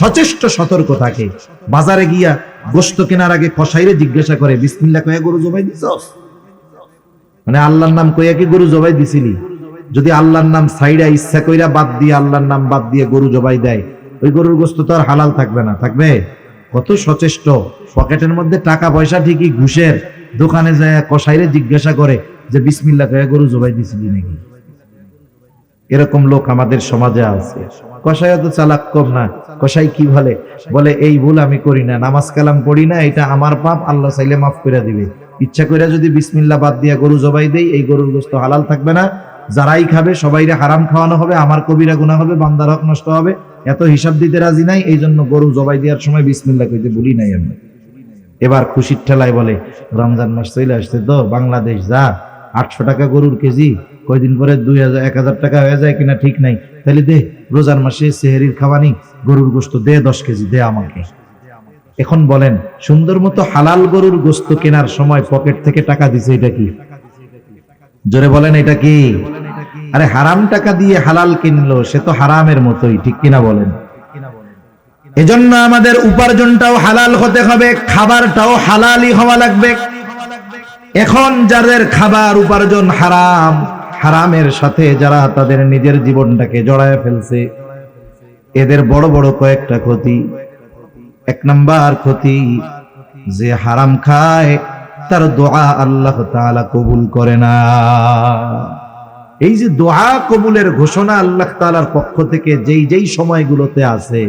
সচেষ্ট সতর্ক থাকে। বাজারে গিয়া গোশত কেনার আগে কসাইরে জিজ্ঞাসা করে, বিসমিল্লাহ কইয়া গরু জবাই দিছস? মানে আল্লাহর নাম কইয়া কি গরু জবাই দিছিলি? যদি আল্লাহর নাম সাইডা ইচ্ছা কইরা বাদ দিয়ে আল্লাহর নাম বাদ দিয়ে গরু জবাই দেয়, ওই গরুর গোশত তো আর হালাল থাকবে না। থাকবে? কত সচেষ্ট। পকেটের মধ্যে টাকা পয়সা ঠিকই, ঘুষের দোকানে যায় কসাইরে জিজ্ঞাসা করে যে বিসমিল্লাহ কইয়া গরু জবাই দিছিলি নাকি? এরকম লোক আমাদের সমাজে আছে। কসাই তো চালাক কম না। কসাই কি বলে এই ভুল আমি করি না, নামাজ কালাম পড়ি না, এটা আমার পাপ, আল্লাহ চাইলে মাফ করে দিবে। ইচ্ছা করে যদি বিসমিল্লাহ বাদ দিয়া গরু জবাই দেই, এই গরুর গোশত হালাল থাকবে না, যারাই খাবে সবাইরে হারাম খাওয়ানো হবে, আমার কবিরা গুনাহ হবে, বান্দার হক নষ্ট হবে। এত হিসাব দিতে রাজি নাই, এই জন্য গরু জবাই দেওয়ার সময় বিসমিল্লাহ কইতে ভুলি নাই আমি। এবার খুশির ঠেলায় বলে রমজান মাস চলে আসছে তো, বাংলাদেশ যা 800 টাকা গরুর কেজি, কয়দিন পরে 2000 1000 টাকা হয়ে যায় কিনা ঠিক নাই, তাহলে দে রোজার মাসে সেহরির খাওয়ানি গরুর গোশত দে 10 কেজি দে আমাকে। এখন বলেন, সুন্দর মতো হালাল গরুর গোশত কেনার সময় পকেট থেকে টাকা দিছে, এটা কি? জোরে বলেন, এটা কি? আরে হারাম টাকা দিয়ে হালাল কিনলো, সে তো হারামের মতোই, ঠিক কিনা বলেন? এজন্য আমাদের উপার্জনটাও হালাল হতে হবে, খাবারটাও হালালই হওয়া লাগবে। এখন যাদের খাবার উপার্জন হারাম, হারামের সাথে যারা তাদের নিজের জীবনটাকে জড়ায় ফেলছে, এদের বড় বড় কয়েকটা ক্ষতি। 1 নাম্বার ক্ষতি, যে হারাম খায় তার দোয়া আল্লাহ তাআলা কবুল করে না। এই যে দোয়া কবুলের ঘোষণা আল্লাহ তাআলার পক্ষ থেকে যেই সময়গুলোতে আছে,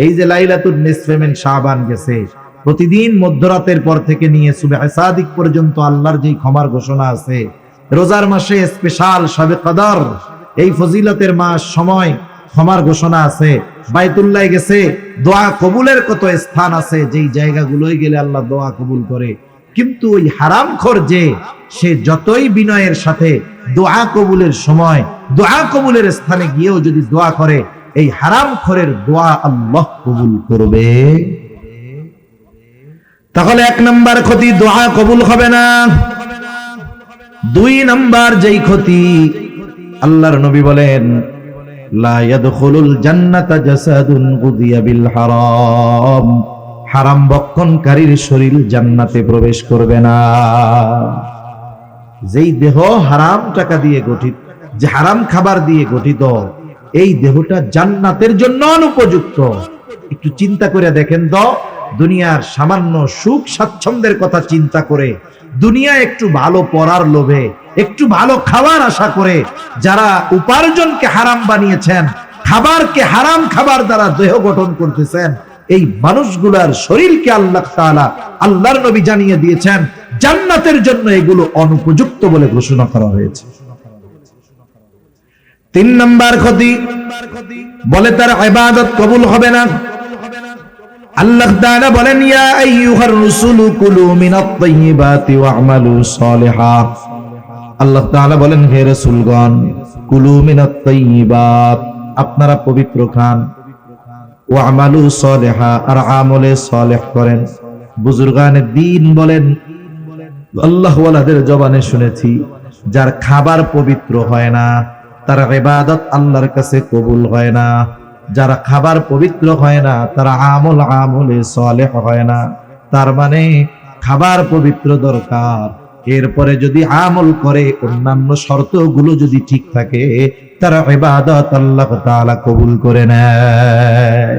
এই যে লাইলাতুন নিসফে মিন শাবান গেছে, প্রতিদিন মধ্যরাতের পর থেকে নিয়ে সুবহে সাদিক পর্যন্ত আল্লাহর যেই ক্ষমার ঘোষণা আছে, রোজার মাসে স্পেশাল শবে কদর, এই ফজিলতের মাস, সময় ক্ষমার ঘোষণা আছে, বাইতুল্লাহ গেছে, দোয়া কবুলের কত স্থান আছে, যেই জায়গাগুলোয় গেলে আল্লাহ দোয়া কবুল করে। কিন্তু ওই হারামখোর যে, সে যতই বিনয়ের সাথে দোয়া কবুলের সময়, দোয়া কবুলের স্থানে গিয়েও যদি দোয়া করে, এই হারামখোরের দোয়া আল্লাহ কবুল করবে। তাহলে 1 নাম্বার ক্ষতি, দোয়া কবুল হবে না। 2 নাম্বার যেই ক্ষতি, আল্লাহর নবী বলেন, লা ইয়াদখুলুল জান্নাতা জাসাদুন গুযিয়া বিল হারাম, হারাম ভক্ষণকারীর শরীর জান্নাতে প্রবেশ করবে না। যেই দেহ হারাম টাকা দিয়ে গঠিত, যে হারাম খাবার দিয়ে গঠিত, এই দেহটা জান্নাতের জন্য অনুপযুক্ত। একটু চিন্তা করে দেখেন তো, দুনিয়ার সামান্য সুখ স্বাচ্ছন্দ্যের কথা চিন্তা করে, দুনিয়া একটু ভালো পড়ার লোভে, একটু ভালো খাবার আশা করে যারা উপার্জনকে হারাম বানিয়েছেন, খাবারকে হারাম খাবার দ্বারা দেহ গঠন করতেছেন, এই মানুষগুলার শরীরকে আল্লাহ তাআলা, আল্লাহর নবী জানিয়ে দিয়েছেন জান্নাতের জন্য এগুলো অনুপযুক্ত বলে ঘোষণা করা হয়েছে। 3 নাম্বার ক্ষতি, বলে তার ইবাদত কবুল হবে না। আল্লাহ তাআলা বলেন, ইয়া আইয়ুহার রাসূলু কুলু মিনাত তাইয়্যিবাতি ওয়া'মালু সালিহান। আল্লাহ তাআলা বলেন, হে রাসূলগণ, কুলু মিনাত তাইয়্যিবাত, আপনারা পবিত্র খান, ওয়া'মালু সালিহা, আর আমলে সালেহ করেন। বুজুর্গানে দ্বীন বলেন, আল্লাহ ওয়ালাদের জবানে শুনেছি, যার খাবার পবিত্র হয় না, তার ইবাদত আল্লাহর কাছে কবুল হয় না। যারা খাবার পবিত্র হয় না, তারা আমলে সালেহ হয় না। তার মানে খাবার পবিত্র দরকার, এরপরে যদি আমল করে, অন্যান্য শর্তগুলো যদি ঠিক থাকে, তার ইবাদত আল্লাহ তাআলা কবুল করে নেয়।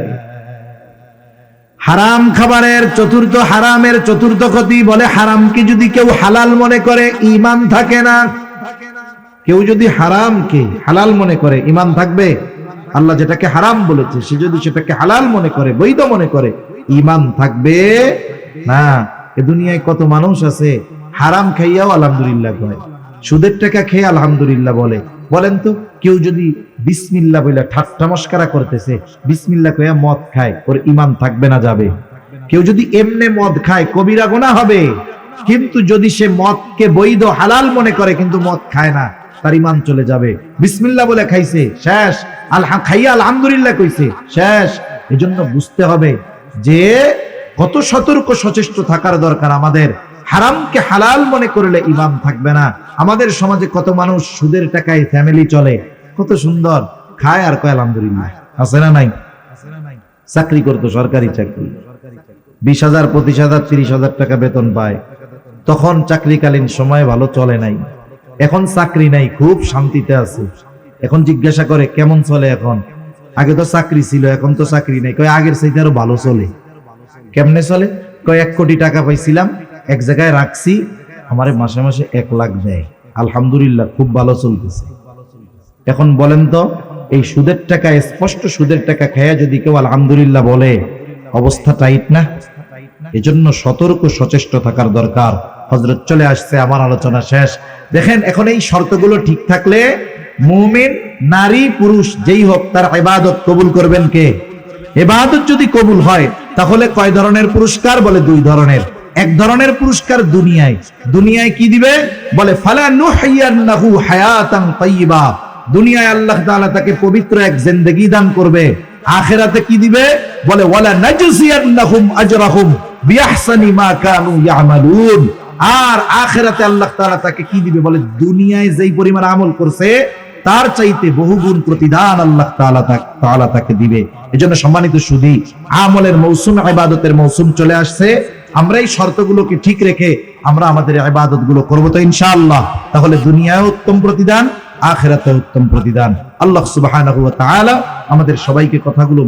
হারাম খাবারের চতুর্থ, হারামের চতুর্থ ক্ষতি, বলে হারামকে যদি কেউ হালাল মনে করে, ঈমান থাকে না। কেউ যদি হারামকে হালাল মনে করে, ঈমান থাকবে? আল্লাহ যেটাকে হারাম বলেছে, সে যদি সেটাকে হালাল মনে করে, বৈধ মনে করে, ঈমান থাকবে না। এ দুনিয়ায় কত মানুষ আছে হারাম খাইয়াও আলহামদুলিল্লাহ কয়, সুদের টাকা খেয়ে আলহামদুলিল্লাহ বলে। বলেন তো, কেউ যদি বিসমিল্লাহ বলে ঠাট্টা মস্করা করতেছে, বিসমিল্লাহ কইয়া মদ খায়, ওর ঈমান থাকবে না যাবে? কেউ যদি এমনে মদ খায়, কবিরা গুনাহ হবে। কিন্তু যদি সে মদকে বৈধ হালাল মনে করে কিন্তু মদ খায় না, তার ঈমান চলে যাবে। বিসমিল্লাহ বলে খাইছে, শেষ। খাইয়া আলহামদুলিল্লাহ কইছে, শেষ। এজন্য বুঝতে হবে যে কত সতর্ক সচেষ্ট থাকার দরকার আমাদের। হারামকে হালাল মনে করলে ঈমান থাকবে না। আমাদের সমাজে কত মানুষ সুদের টাকায় ফ্যামিলি চলে, কত সুন্দর খায় আর কয় আলহামদুলিল্লাহ। আছে না নাই? চাকরি করতো, সরকারি চাকরি, 20,000, 25,000, 30,000 টাকা বেতন পায়। তখন চাকরিকালীন সময় ভালো চলে নাই, এখন চাকরি নাই, খুব শান্তিতে আছে। এখন জিজ্ঞাসা করে কেমন চলে এখন? আগে তো চাকরি ছিল, এখন তো চাকরি নাই। কয় আগের চাইতে আরো ভালো চলে। কেমনে চলে? কয় 1 কোটি টাকা পাইছিলাম, এক জায়গায় রাখছি, আমারে মাসে মাসে 1 লাখ দেয়, আলহামদুলিল্লাহ খুব ভালো চলতেছে। এখন বলেন তো, এই সুদের টাকা, স্পষ্ট সুদের টাকা খেয়ে যদি কেউ আলহামদুলিল্লাহ বলে, অবস্থা টাইট না? এজন্য সতর্ক সচেষ্ট থাকার দরকার। হযরত চলে আসছে, আমার আলোচনা শেষ। দেখেন, এখন এই শর্তগুলো ঠিক থাকলে মুমিন নারী পুরুষ যেই হোক তার ইবাদত কবুল করবেন কে? ইবাদত যদি কবুল হয় তাহলে কয় ধরনের পুরস্কার? বলে 2 ধরনের। এক ধরনের পুরস্কার দুনিয়ায়। দুনিয়ায় কি দিবে? বলে ফালা নুহইয়ান্নাহু হায়াতান তাইয়্যিবা। দুনিয়ায় আল্লাহ তাআলা তাকে পবিত্র এক জিন্দেগি দান করবে। আখিরাতে কি দিবে? বলে ওয়ালা নাজজিয়ান্নাহুম আজরাহুম বিআহসানি মা কানু ইয়ামালুন। আর আখিরাতে আল্লাহ তাআলা তাকে কি দিবে? বলে দুনিয়ায় যেই পরিমাণ আমল করছে তার চাইতে বহুগুণ প্রতিদান আল্লাহ তাআলা তাকে দিবে। এজন্য সম্মানিত সুধী, আমলের মৌসুম, ইবাদতের মৌসুম চলে আসছে। আমরা এই শর্তগুলোকে ঠিক রেখে আমরা আমাদের ইবাদতগুলো করব তো ইনশাআল্লাহ। তাহলে দুনিয়ায় উত্তম প্রতিদান, আখিরাতে উত্তম প্রতিদান। আল্লাহ সুবহানাহু ওয়া তাআলা আমাদের সবাইকে কথাগুলো